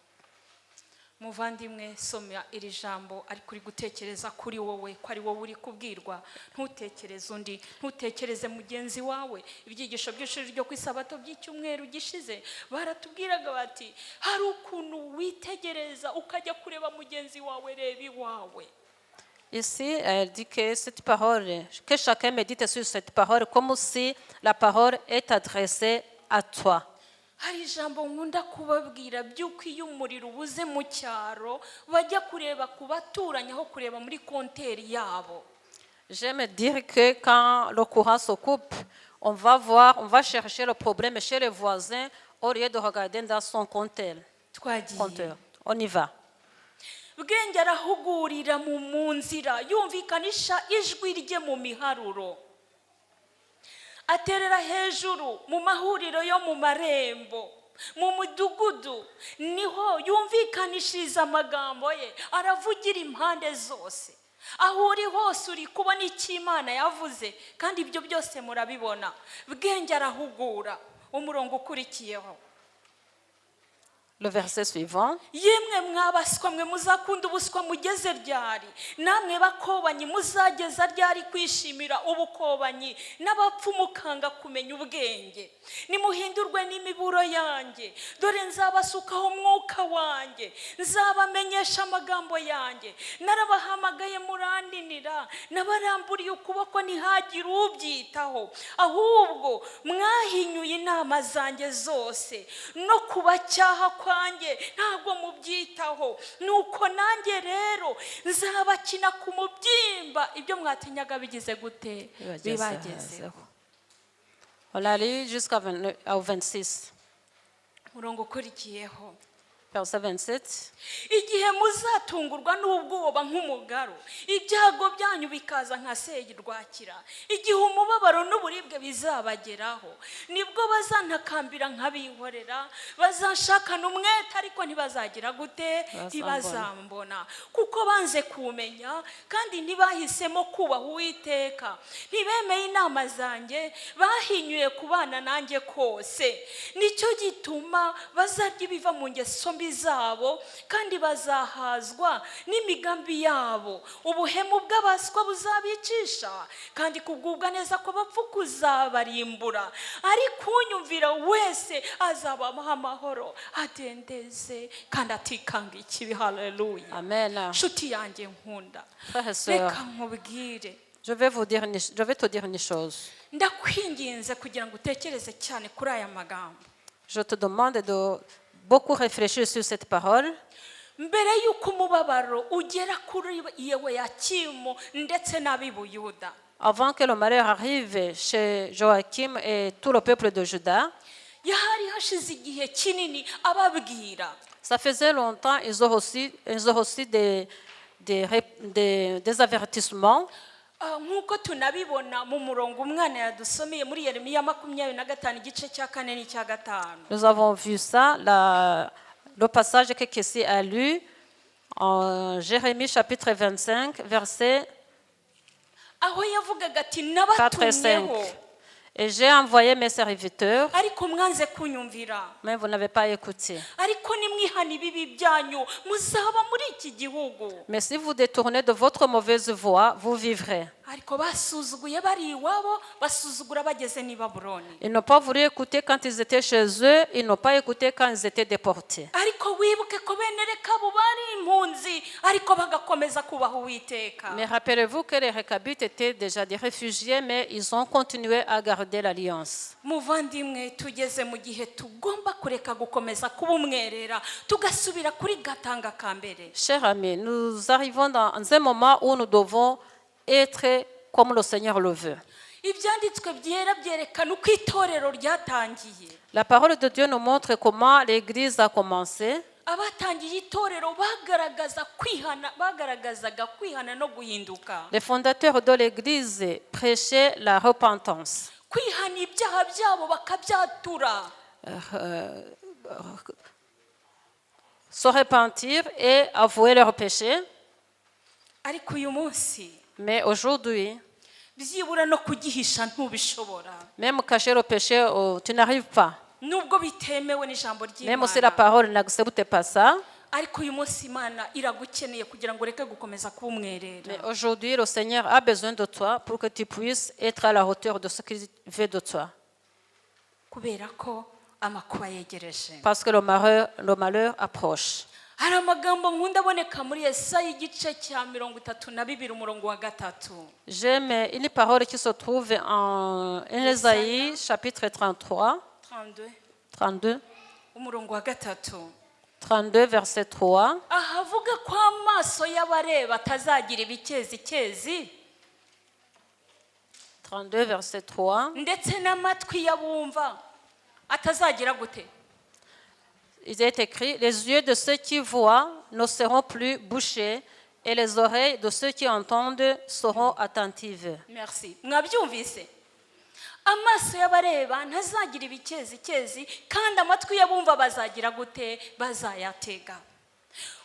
muvandimwe soma iri jambo ariko uri gutekereza kuri wowe ko ari wowe uri kubwirwa ntutekereze undi ntutekereze mugenzi wawe. ibyigisho by'ishuri ryo ku isabato by'icyumweru gishize baratubwiraga bati hari ukuntu witegereza ukajya kureba mugenzi wawe reba iwawe. Ici, elle dit que cette parole, que chacun médite sur cette parole comme si la parole est adressée à toi. hari ijambo nkunda kubabwira by'uko iyo umuriro ubuze mu cyaro bajya kureba ku baturanyi aho kureba muri konteri yabo. J'aime dire que quand le courant se coupe, on va chercher le problème chez les voisins au lieu de regarder dans son compteur. twagiye On y va. bwenge arahugurira mu nzira, yumvikanisha ijwi rye mu miharuro, aterera hejuru mu mahuriro yo mu marembo, mu mudugudu niho yumvikanishiriza amagambo ye, aravugira impande zose. Aho uri hose uri kubona icyo Imana yavuze, kandi ibyo byose murabibona. Bwenge arahugura. Umurongo ukurikiyeho, Le verset suivant. yemwe mwabaswa mwe muzakunda ubuswa mugeze ryari, namwe bakobanyi muzageza ryari kwishimira ubukobanyi, n'abapfu mukanga kumenya ubwenge. Nimuhindurwe n'imiburo yanjye, dore nzabasukaho umwuka wanjye, nzabamenyesha amagambo yanjye. Narabahamagaye murandinira, nabaramburiye ukuboko ntihagire ubyitaho, ahubwo mwahinyuye inama zanjye zose, no kubacyaha kwanjye ntabwo mubyitaho. Nuko nanjye rero nzabakina ku mubyimba, ibyo mwatinyaga bigize gute? Bibagezeho. On a lu jusqu'au 26. Umurongo ukurikiyeho, Verset 27. igihe muzatungurwa n'ubwoba nk'umugaru, ibyago byanyu bikaza nka serwakira, igihe umubabaro n'uburibwe bizabageraho, nibwo bazantakambira nk'abihorera, bazanshakana umwete ariko ntibazagira gute? Ntibazambona. Kuko banze kumenya kandi ntibahisemo kubaha Uwiteka, ntibemeye inama zanjye, bahinyuye kubana nanjye kose. Nicyo gituma bazarya ibiva mu ngeso mbi zabo, kandi bazahazwa n'imigambi yabo. Ubuhemu bw'abaswa buzabicisha, kandi kugubwa neza kw'abapfu kuzabarimbura. Ariko unyumvira wese azabaho amahoro, adendeze kandi atikanga ikibi. Haleluya. Amen. Nshuti yanjye nkunda, Frères et sœurs, reka nkubwire, je vais te dire une chose. ndakwinginze kugira ngo utekereze cyane kuri aya magambo. Je te demande de beaucoup réfléchir sur cette parole. Mbere y'uko umubabaro ugera kuri Yehoyakimu ndetse n'ab'i Buyuda, Avant que le malheur arrive chez Joachim et tout le peuple de Juda, yahari hashize igihe kinini ababwira. ça faisait longtemps, ils ont reçu des avertissements. Nk'uko tunabibona mu murongo umwana yadusomeye muri Yeremiya 25 igice cya 4 n'icya 5. Nous avons vu ça, le passage que Kessie a lu en Jérémie chapitre 25, versets Aho yavugaga ati 4 et 5. nabatumyeho, Et j'ai envoyé mes serviteurs, ariko mwanze kunyumvira. mais vous n'avez pas écouté. Ariko nimwihana ibibi byanyu muzaba muri iki gihugu. Mais si vous détournez de votre mauvaise voie, vous vivrez. Ariko basuzuguye bari iwabo, basuzugura bageze ni Babuloni. Ils n'ont pas voulu écouter quand ils étaient chez eux, ils n'ont pas écouté quand ils étaient déportés. Ariko wibuke ko bene Rekabu bari impunzi, ariko bagakomeza kubaha Uwiteka. Mais rappelez-vous que les Récabites étaient déjà des réfugiés, mais ils ont continué à garder l'alliance. Muvandimwe, tugeze mu gihe tugomba kureka gukomeza kuba umwerera, tugasubira kuri gatanga ka mbere. Chers amis, nous arrivons dans un moment où nous devons être comme le Seigneur le veut. Ibyanditswe byera byerekana uko itorero ryatangiye. La parole de Dieu nous montre comment l'Église a commencé. Abatangiye itorero bagaragazaga kwihana no guhinduka. Les fondateurs de l'Église prêchaient la repentance. Kwihana ibyaha byabo bakabyatura. Se repentir et avouer leurs péchés. Ariko uyu munsi, Mais aujourd'hui, byibura no kugihisha ntubishobora. même cacher le péché, tu n'arrives pas. Nubwo bitemewe n'ijambo Même si la ry'Imana. parole n'accepte pas ça. Ariko uyu munsi Imana iragukeneye kugira ngo ureke gukomeza kuba umwerera. Mais aujourd'hui, le Seigneur a besoin de toi pour que tu puisses être à la hauteur de ce qu'il veut de toi. Kubera ko amakuba yegereje. Parce que le malheur approche. Hari amagambo nkunda aboneka muri Yesaya igice cya 32 umurongo wa 3. J'aime une parole qui se trouve en Ésaïe chapitre 32, umurongo wa 3. 32 verset 3. Ahavuga ko amaso y'abareba atazagira ibikezi 32 verset 3. ndetse n'amatwi y'abumva atazagira gute. il est écrit, les yeux de ceux qui voient ne seront plus bouchés et les oreilles de ceux qui entendent seront attentives. merci mwabyumvise amaso y'abareba ntazagira ibikezi kandi amatwi y'abumva bazagira gute bazayatega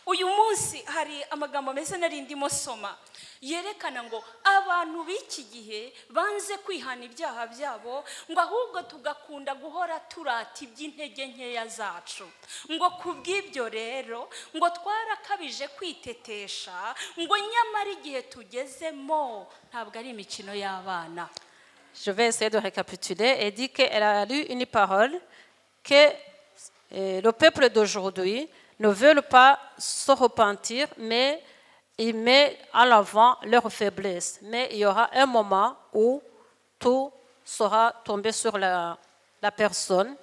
uyu munsi hari amagambo meza nari ndimo soma yerekana ngo abantu b'iki gihe banze kwihana ibyaha byabo ngo ahubwo tugakunda guhora turata iby'intege nkeya zacu ngo kubw'ibyo rero ngo twarakabije kwitetesha ngo nyamara igihe tugezemo ntabwo ari imikino y'abana. Je vais essayer de récapituler et dit qu'elle a lu une parole que le peuple d'aujourd'hui ne veut pas se repentir, mais il met en avant leur faiblesse. Mais il y aura un moment où tout sera tombé sur la personne.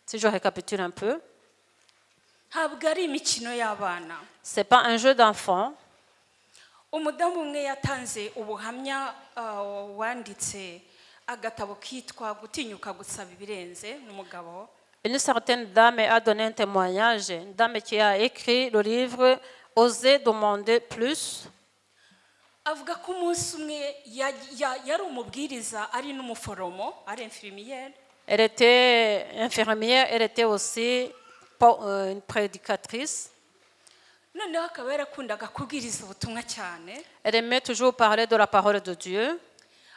Si je récapitule un peu. ntabwo ari imikino y'abana. Ce n'est pas un jeu d'enfant. umudamu umwe yatanze ubuhamya wanditse agatabo kitwa gutinyuka gusaba ibirenze n'umugabo. Une certaine dame a donné un témoignage, une dame qui a écrit le livre Oser demander plus. avuga ko umunsi umwe yari umubwiriza ari n'umuforomo ari infirmière. Elle était infirmière, elle était aussi une prédicatrice. noneho akaba yarakundaga kubwiriza ubutumwa cyane. Elle aimait toujours parler de la parole de Dieu.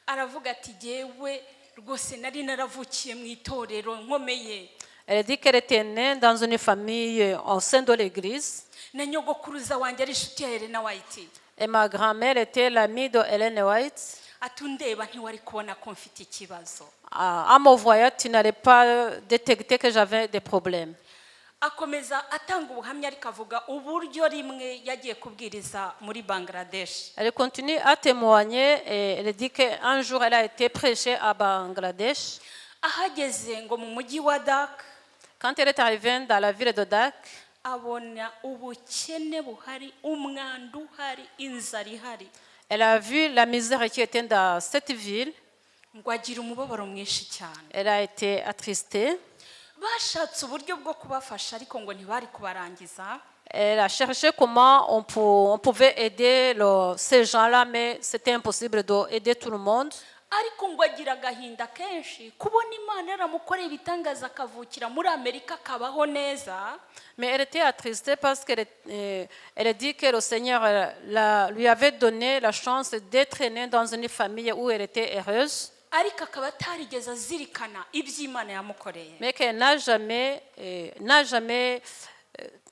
aravuga ati jyewe rwose nari naravukiye mu itorero nkomeye. Elle dit qu'elle était née dans une famille au sein de l'église. na nyogokuruza wanjye ari inshuti ya Helena White. Et ma grand-mère était l'amie de Ellen White. ati undeba ntiwari kubona ko mfite ikibazo. En me voyant, tu n'allais pas détecter que j'avais des problèmes. akomeza atanga ubuhamya ariko avuga uburyo rimwe yagiye kubwiriza muri Bangladesh. Elle continue à témoigner et elle dit qu'un jour elle a été prêchée à Bangladesh. ahageze ngo mu mujyi wa Dhaka Quand elle est arrivée dans la ville de Dhaka, abona ubukene buhari umwanda uhari inzara ihari. elle a vu la misère qui était dans cette ville. ngo agira umubabaro mwinshi cyane. Elle a été attristée. bashatse uburyo bwo kubafasha ariko ngo ntibari kubarangiza. Elle a cherché comment on pouvait aider ces gens-là, mais c'était impossible d'aider tout le monde. ariko ngo agira agahinda kenshi kubona Imana yaramukoreye ibitangaza akavukira muri Amerika akabaho neza. Mais elle était attristée parce qu'elle elle dit que le Seigneur lui avait donné la chance d'être née dans une famille où elle était heureuse. ariko akaba atarigeze azirikana iby'Imana yamukoreye. Mais qu'elle n'a jamais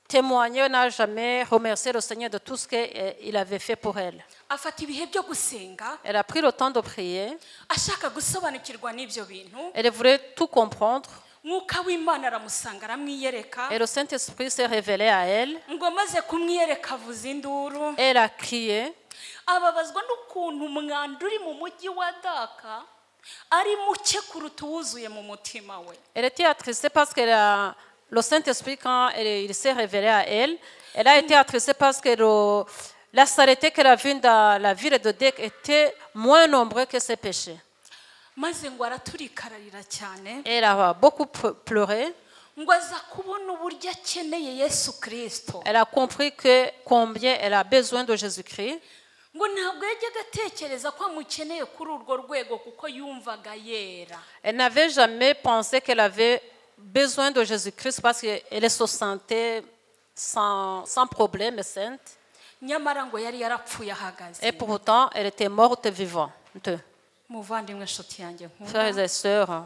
témoigné, n'a jamais remercié le Seigneur de tout ce qu'il avait fait pour elle. afata ibihe byo gusenga Elle a pris le temps de prier. ashaka gusobanukirwa n'ibyo bintu. Elle voulait tout comprendre. mwuka w'Imana aramusanga aramwiyereka. Et le Saint-Esprit s'est révélé à elle. ngo amaze kumwiyereka avuza induru. Elle a crié. ababazwa n'ukuntu umwanda uri mu mujyi wa Dhaka ari muke kuruta uwuzuye mu mutima we. Elle était attristée parce que le Saint-Esprit, quand il s'est révélé à elle, elle a été attristée parce que la saleté qu'elle a vue dans la ville de Dhaka était moins nombreuse que ses péchés. maze ngo araturikararira cyane. Elle a beaucoup pleuré. ngo aza kubona uburyo akeneye Yesu Kristo. Elle a compris combien elle a besoin de Jésus-Christ. ngo ntabwo yajyaga atekereza ko amukeneye kuri urwo rwego kuko yumvaga yera. Elle n'avait jamais pensé qu'elle avait besoin de Jésus-Christ parce qu'elle se sentait sans problème, sainte. nyamara ngo yari yarapfuye ahagaze. Et pourtant, elle était morte vivante. muvandimwe nshuti yanjye Frères nkunda et sœurs,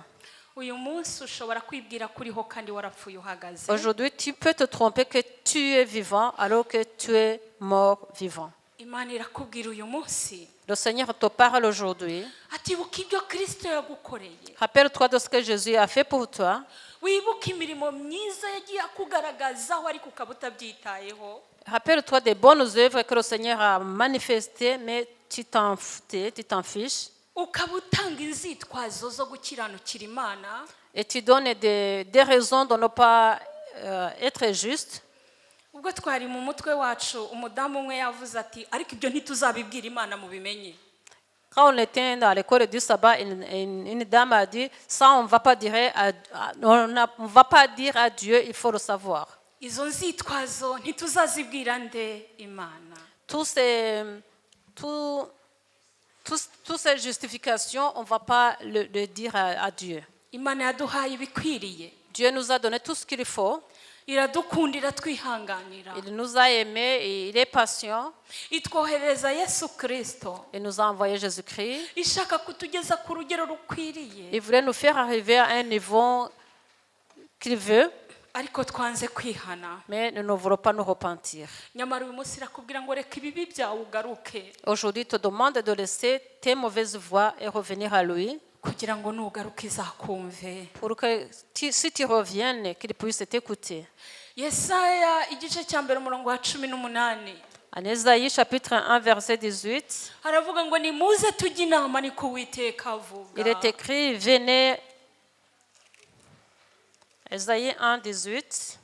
uyu munsi ushobora kwibwira ko uriho kandi warapfuye uhagaze. aujourd'hui, tu peux te tromper que tu es vivant alors que tu es mort vivant. Imana irakubwira uyu munsi Le Seigneur te parle aujourd'hui. ati buka ibyo Kristo yagukoreye. Rappelle-toi de ce que Jésus a fait pour toi. wibuke imirimo myiza yagiye akugaragazaho ariko ukaba utabyitayeho. Rappelle-toi des bonnes œuvres que le Seigneur a manifestées, mais tu t'en fiches. ukaba utanga inzitwazo zo gukiranukira Imana. Et tu donnes des raisons de ne pas être juste. ubwo twari mu mutwe wacu umudamu umwe yavuze ati ariko ibyo ntituzabibwira Imana mubimenye. Quand on était dans l'école du sabbat, une dame a dit, ça on ne va pas dire on va pas dire à Dieu, il faut le savoir. izo nzitwazo ntituzazibwira nde imana. Toutes ces justifications, on ne va pas le dire à Dieu. Imana yaduhaye ibikwiriye, Dieu nous a donné tout ce qu'il faut. iradukundira twihanganira, Il nous a aimés et il est patient. itwohereza Yesu Kristo, Il nous a envoyé Jésus-Christ. ishaka kutugeza ku rugero rukwiriye, Il voulait nous faire arriver à un niveau qu'il veut, ariko twanze kwihana. mais nous ne voulons pas nous repentir. Nyamara uyu munsi irakubwira ngo reka ibibi byawe ugaruke, Aujourd'hui, il te demande de laisser tes mauvaises voies et revenir à lui, kugira ngo nugaruka izakumve. pour que si tu reviennes, qu'il puisse t'écouter. Yesaya igice cya mbere umurongo wa 18 En Ésaïe chapitre 1, verset 18, haravuga ngo nimuze tujye inama niko Uwiteka avuga. il est écrit, venez. Ésaïe 1, 18,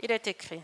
il est écrit,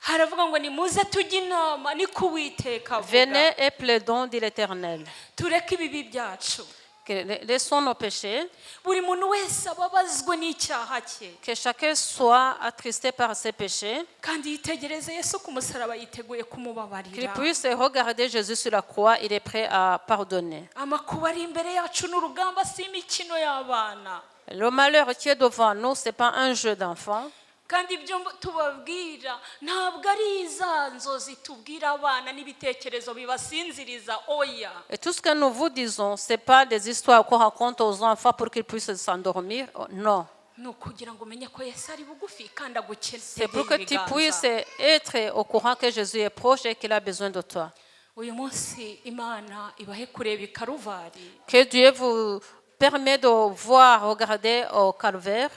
Haravuga ngo nimuze tujye inama niko Uwiteka avuga. venez et plaidons, dit l'Éternel, Tureke ibibi byacu, que laissons nos péchés, buri muntu wese ababazwe n'icyaha cye, que chacun soit attristé par ses péchés, kandi yitegereze Yesu ku musaraba yiteguye qu'il kumubabarira. puisse regarder Jésus sur la croix, il est prêt à pardonner. Amakuba ari imbere yacu n'urugamba, si imikino y'abana. Le malheur qui est devant nous, ce n'est pas un jeu d'enfant. Kandi ibyo tubabwira ntabwo ari za nzozi tubwira abana n'ibitekerezo bibasinziriza, oya. Et tout ce que nous vous disons, ce n'est pas des histoires qu'on raconte aux enfants pour qu'ils puissent s'endormir. Non. Ni ukugira ngo umenye ko Yesu ari bugufi kandi C'est pour que tu agukeneye puisses ibiganza. être au courant que Jésus est proche et qu'il a besoin de toi. Uyu munsi Imana ibahe kureba i Karuvari, Que Dieu vous permet de voir, regarder au calvaire,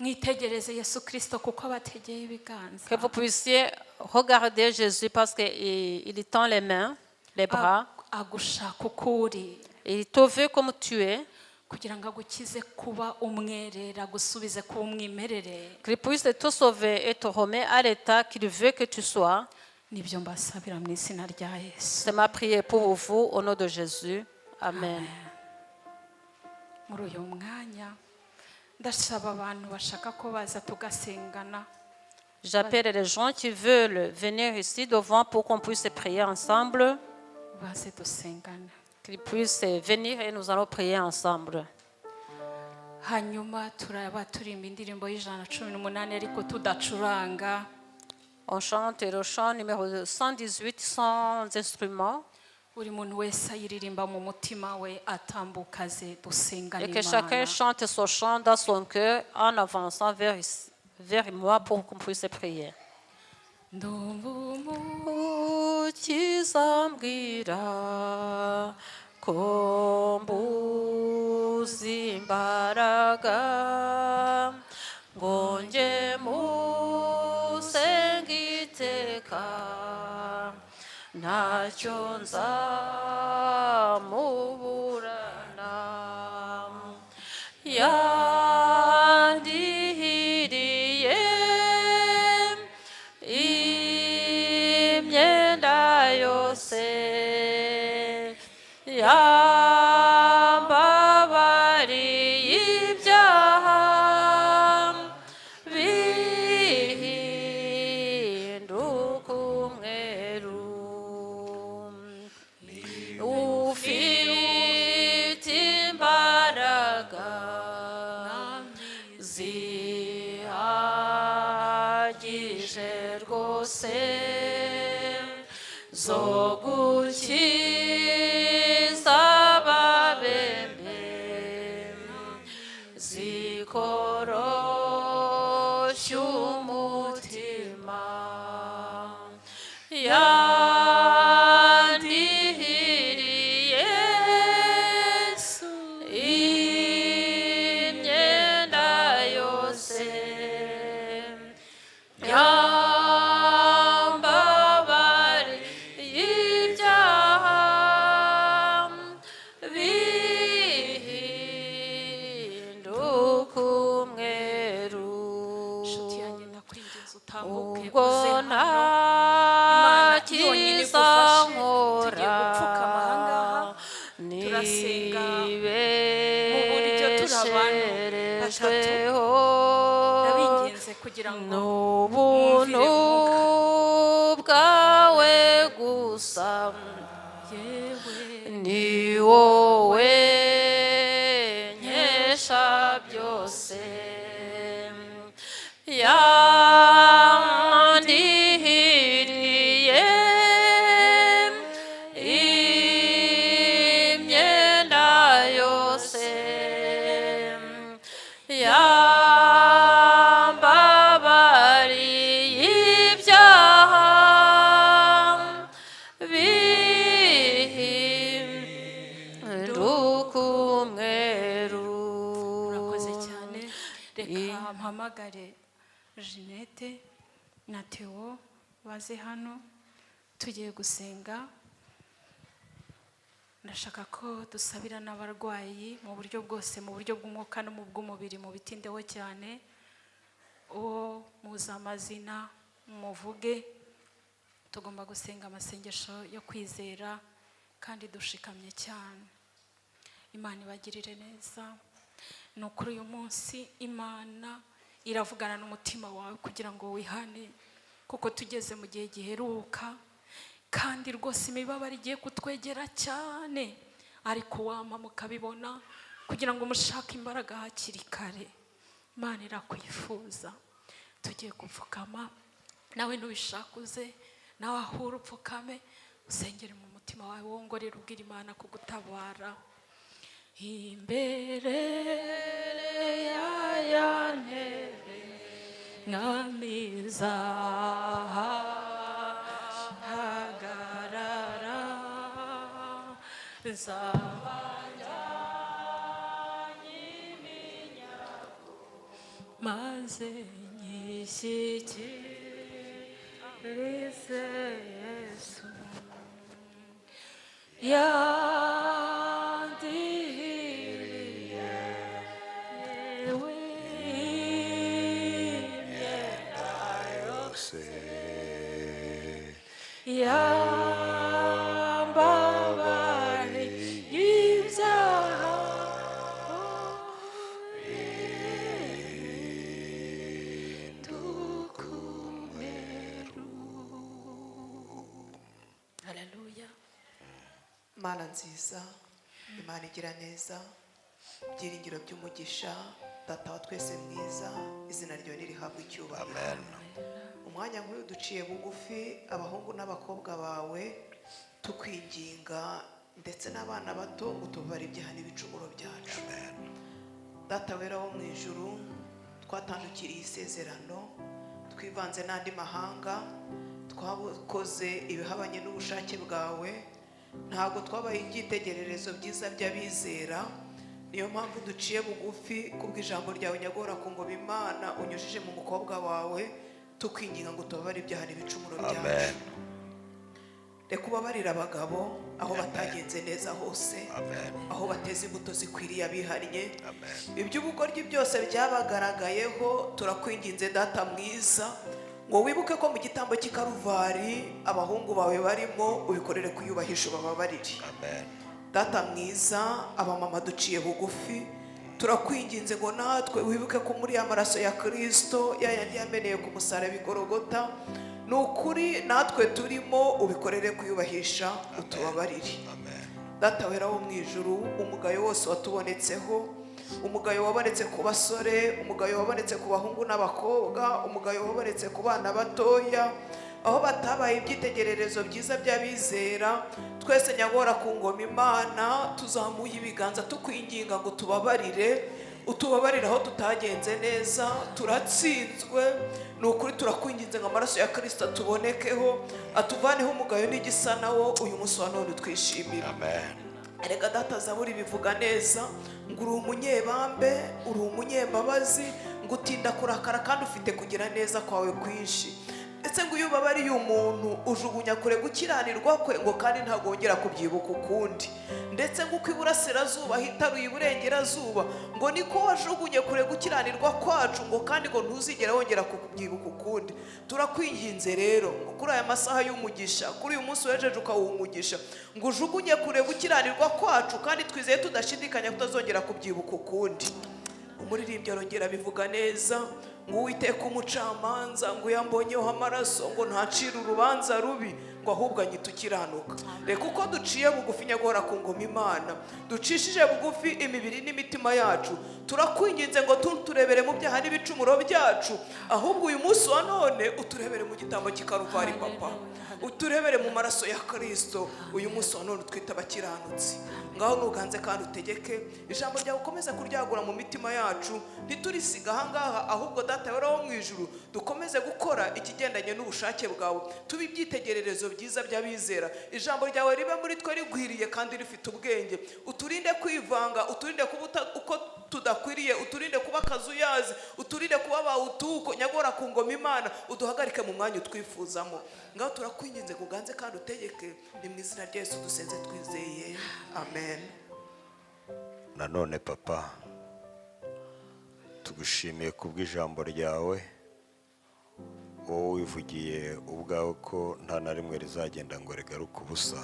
mwitegereze Yesu Kristo kuko abategeye que ibiganza. vous puissiez regarder Jésus parce qu'il tend les mains, les bras, Agushaka uko uri, et il te veut comme tu es, kugira ngo agukize kuba umwerera, agusubize kuba umwimerere. qu'il puisse te sauver et te remettre à l'état qu'il veut que tu sois. Nibyo mbasabira mu izina rya Yesu. C'est ma prière pour vous au nom de Jésus. Amen. Muri uyu mwanya ndasaba abantu bashaka ko baza tugasengana, J'appelle les gens qui veulent venir ici devant pour qu'on puisse prier ensemble, baze dusengane. qu'ils puissent venir et nous allons prier ensemble. Hanyuma turaba turimba indirimbo y'118 ariko tudacuranga. On chante le chant numéro 118 sans instrument, Buri muntu wese ayiririmba mu mutima we, atambukaze dusengane et que chacun Imana. chante son chant dans son cœur en avançant vers moi pour qu'on puisse prier. Ndumva ukizambwira ko mbuze imbaraga ngo njye musenge iteka ntacyo nzamuburana yandihiriye imyenda yose yambabariye ibyaha bihinduka umweru ufite imbaraga zihagije rwose zo gukiza ababembe zikoroshya umutima yandihiriye imyenda yose yambabariye ibyaha bihinduka mu buryo turi abantu batatu ndabinginze kugira ngo n'ubuntu bwawe gusa yewe ni wowe nkesha byose yandihiriye imyenda yose yambabariye ibyaha bihinduka umweru. urakoze cyane. Reka mpamagare Jeanette na Theo baze hano tugiye gusenga. Ndashaka ko dusabira n'abarwayi mu buryo bwose, mu buryo bw'umwuka no mu bw'umubiri, mu bitindeho cyane. Uwo muzi amazina muvuge. Tugomba gusenga amasengesho yo kwizera kandi dushikamye cyane. Imana ibagirire neza. Ni ukuri uyu munsi Imana iravugana n'umutima wawe kugira ngo wihane, kuko tugeze mu gihe giheruka kandi rwose imibabaro igiye kutwegera cyane, ariko wama mukabibona kugira ngo mushake imbaraga hakiri kare. Imana irakwifuza. Tugiye gupfukama, nawe nubishaka uze, nawe ahura upfukame usengere mu mutima wawe, wongorere ubwira Imana kugutabara. Imbere ya ntebe nkamiza hagarara nzabajyanye iminyago maze nyishyikirize Yesu yandihiriye yewe imyenda yose yambabariye ibyaha bihinduka umweru. Haleluya. Mana nziza, Imana igira neza, byiringiro by'umugisha, data wa twese mwiza, izina ryawe nirihabwe icyubahiro. Umwanya nk'uyu duciye bugufi abahungu n'abakobwa bawe tukwinginga, ndetse n'abana bato utubara ibyaha n'ibicumuro byacu. Data wera wo mu ijuru, twatandukiriye isezerano, twivanze n'andi mahanga, twakoze ibihabanye n'ubushake bwawe, ntabwo twabaye ibyitegererezo byiza by'abizera. Niyo mpamvu duciye bugufi kubw'ijambo ryawe nyagora ku ngoma Imana unyujije mu mukobwa wawe, tukwinginga ngo tubabare ibyaha n'ibicumuro byacu. Reka ubabarire abagabo aho batagenze neza hose, aho bateze imbuto zikwiriye abihannye, iby'ubugoryi byose byabagaragayeho, turakwinginze data mwiza ngo wibuke ko mu gitambo cy'ikaruvari abahungu bawe barimo, ubikorere kuyubahisha ubababarire. Data mwiza, abamama duciye bugufi, turakwinginze ngo natwe wibuke ko muri amaraso ya Kristo yayandi yameneye ku musaraba i Golgotha, ni ukuri natwe turimo, ubikorere kuyubahisha utubabarire. Data wera wo mu ijuru, umugayo wose watubonetseho, umugayo wabonetse ku basore, umugayo wabonetse ku bahungu n'abakobwa, umugayo wabonetse ku bana batoya, aho batabaye ibyitegererezo byiza by'abizera, twese nyagora ku ngoma Imana tuzamuye ibiganza tukwinginga ngo tubabarire, utubabarire aho tutagenze neza, turatsinzwe. Ni ukuri turakwinginze ngo amaraso ya Kristo atubonekeho, atuvaneho umugayo n'igisa nawo, uyu munsi wa none twishimira. Erega data Zaburi bivuga neza ngo uri umunyebambe, uri umunyembabazi, ngo utinda kurakara kandi ufite kugira neza kwawe kwinshi. ndetse ngo iyo ubabariye umuntu ujugunya kure gukiranirwa kwe ngo kandi ntabwo wongera kubyibuka ukundi, ndetse ngo uko iburasirazuba hitaruye iburengerazuba ngo niko wajugunye kure gukiranirwa kwacu ngo kandi ngo ntuzigera wongera kubyibuka ukundi. Turakwinginze rero ngo kuri aya masaha y'umugisha, kuri uyu munsi wejeje ukawuha umugisha, ngo ujugunye kure gukiranirwa kwacu kandi twizeye tudashidikanya kutazongera kubyibuka ukundi. Umuririmbyi arongera bivuga neza ngo Uwiteka umucamanza ngo yambonyeho amaraso ngo ntacire urubanza rubi ngo ahubwo anyita ukiranuka. Reka uko duciye bugufi nyagora ku ngoma Imana, ducishije bugufi imibiri n'imitima yacu, turakwinginze ngo turebere mu byaha n'ibicumuro byacu, ahubwo uyu munsi wa none uturebere mu gitambo cy'Ikaruvari papa, uturebere mu maraso ya Kristo. Uyu munsi wa none twita abakiranutsi. Ngaho nuganze kandi utegeke ijambo ryawe ukomeze kuryagura mu mitima yacu, ntiturisiga ahangaha, ahubwo data wera wo mu ijuru dukomeze gukora ikigendanye n'ubushake bwawe, tubi ibyitegererezo byiza by'abizera. Ijambo ryawe ribe muri twe rigwiriye kandi rifite ubwenge, uturinde kwivanga, uturinde kuba uko tudakwiriye, uturinde kuba akazuyazi, uturinde kuba bawutuko nyagora ku ngoma Imana, uduhagarike mu mwanya utwifuzamo. Ngaho turakwinginze kuganze kandi utegeke, ni mu izina rya Yesu dusenze twizeye, amen. Nanone papa, tugushimiye kubw'ijambo ryawe, wowe wivugiye ubwawe ko nta na rimwe rizagenda ngo rigaruke ubusa.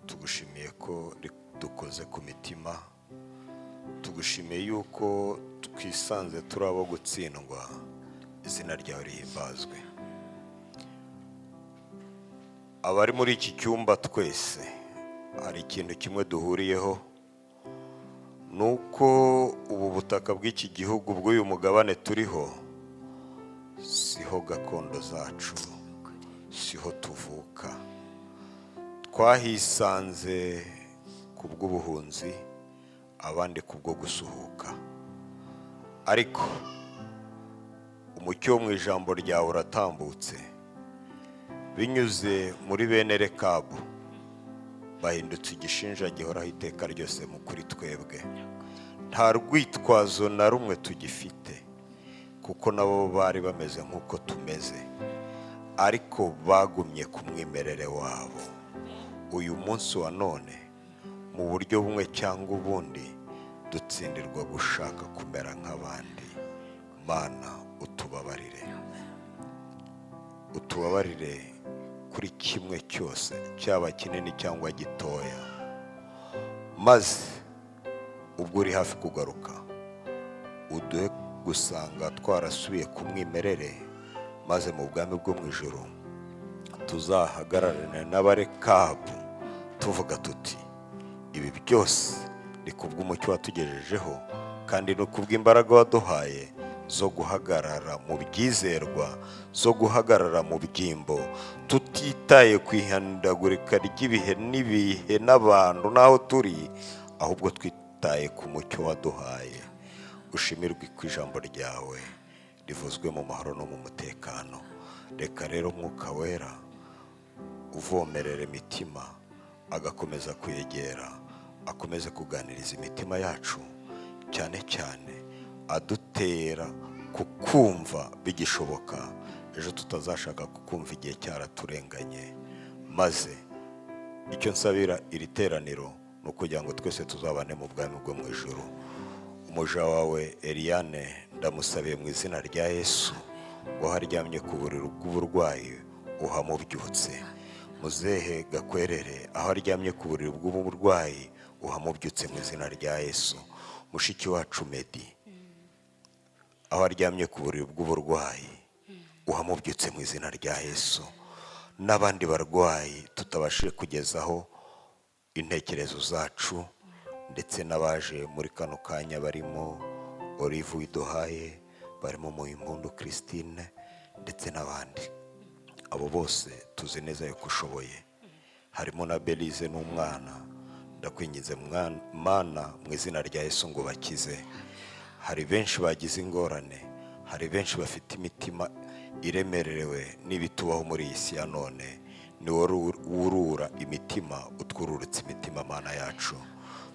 Tugushimiye ko dukoze ku mitima, tugushimiye yuko twisanze turi abo gutsindwa, izina ryawe rihimbazwe. Abari muri iki cyumba twese hari ikintu kimwe duhuriyeho, nuko ubu butaka bw'iki gihugu bw'uyu mugabane turiho siho gakondo zacu, siho tuvuka. Twahisanze kubw'ubuhunzi, abandi kubwo gusuhuka, ariko umucyo wo mu ijambo ryawe uratambutse, binyuze muri bene Rekabu bahindutse igishinja gihoraho iteka ryose mu kuri twebwe. Nta rwitwazo na rumwe tugifite, kuko nabo bari bameze nk'uko tumeze, ariko bagumye ku mwimerere wabo. Uyu munsi wa none mu buryo bumwe cyangwa ubundi dutsindirwa gushaka kumera nk'abandi. Mana utubabarire, utubabarire kuri kimwe cyose, cyaba kinini cyangwa gitoya, maze ubwo uri hafi kugaruka uduhe gusanga twarasubiye ku mwimerere, maze mu bwami bwo mu ijuru tuzahagararane n'abarekabu tuvuga tuti ibi byose ni kubw'umucyo watugejejeho, kandi no kubw'imbaraga waduhaye zo guhagarara mu byizerwa, zo guhagarara mu byimbo, tutitaye ku ihindagurika ry'ibihe n'ibihe n'abantu n'aho turi, ahubwo twitaye ku mucyo waduhaye. Ushimirwe ku ijambo ryawe rivuzwe mu mahoro no mu mutekano. Reka rero Mwuka Wera uvomerera imitima, agakomeza kuyegera, akomeze kuganiriza imitima yacu, cyane cyane adutera kukumva bigishoboka, ejo tutazashaka kukumva igihe cyaraturenganye. Maze icyo nsabira iri teraniro ni ukugira ngo twese tuzabane mu bwami bwo mu ijuru. Umuja wawe Eliane ndamusabiye mu izina rya Yesu, ngo haryamye ku buriri bw'uburwayi uhamubyutse. Muzehe Gakwerere aho aryamye ku buriri bw'uburwayi uhamubyutse mu izina rya Yesu. Mushiki wacu Medi aho aryamye ku buriri bw'uburwayi uhamubyutse mu izina rya Yesu. N'abandi barwayi tutabashije kugezaho intekerezo zacu, ndetse n'abaje muri kano kanya barimo Olive Widuhaye, barimo Muhimpundu Christine, ndetse n'abandi. Abo bose tuzi neza yuko ushoboye, harimo na Belize n'umwana. Ndakwinginze Mana mu izina rya Yesu ngo bakize. Hari benshi bagize ingorane, hari benshi bafite imitima iremerewe n'ibitubaho muri iyi si ya none. Ni wowe wurura imitima, utwururutse imitima Mana yacu.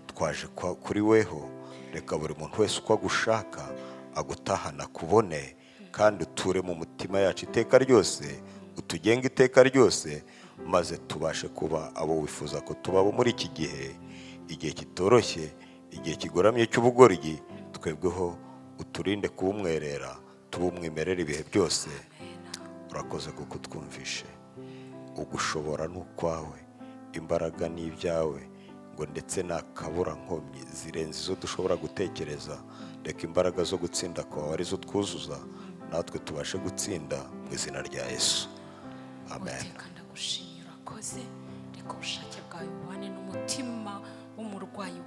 Twaje kuri weho, reka buri muntu wese uko agushaka agutahana kubone, kandi uture mu mutima yacu iteka ryose, utugenge iteka ryose, maze tubashe kuba abo wifuza ko tubabo muri iki gihe, igihe kitoroshye, igihe kigoramye cy'ubugoryi. Twebweho uturinde kuba umwerera, tuba umwimerere ibihe byose. Urakoze kuko utwumvishe. Ugushobora n'ukwawe, imbaraga n'ibyawe, ngo ndetse n'akabura nkomyi zirenze izo dushobora gutekereza. Reka imbaraga zo gutsinda kwawe arizo twuzuza, natwe tubashe gutsinda mu izina rya Yesu. Amen. Uwiteka ndagushimira, urakoze. Reka ubushake bwawe bubane n'umutima w'umurwayi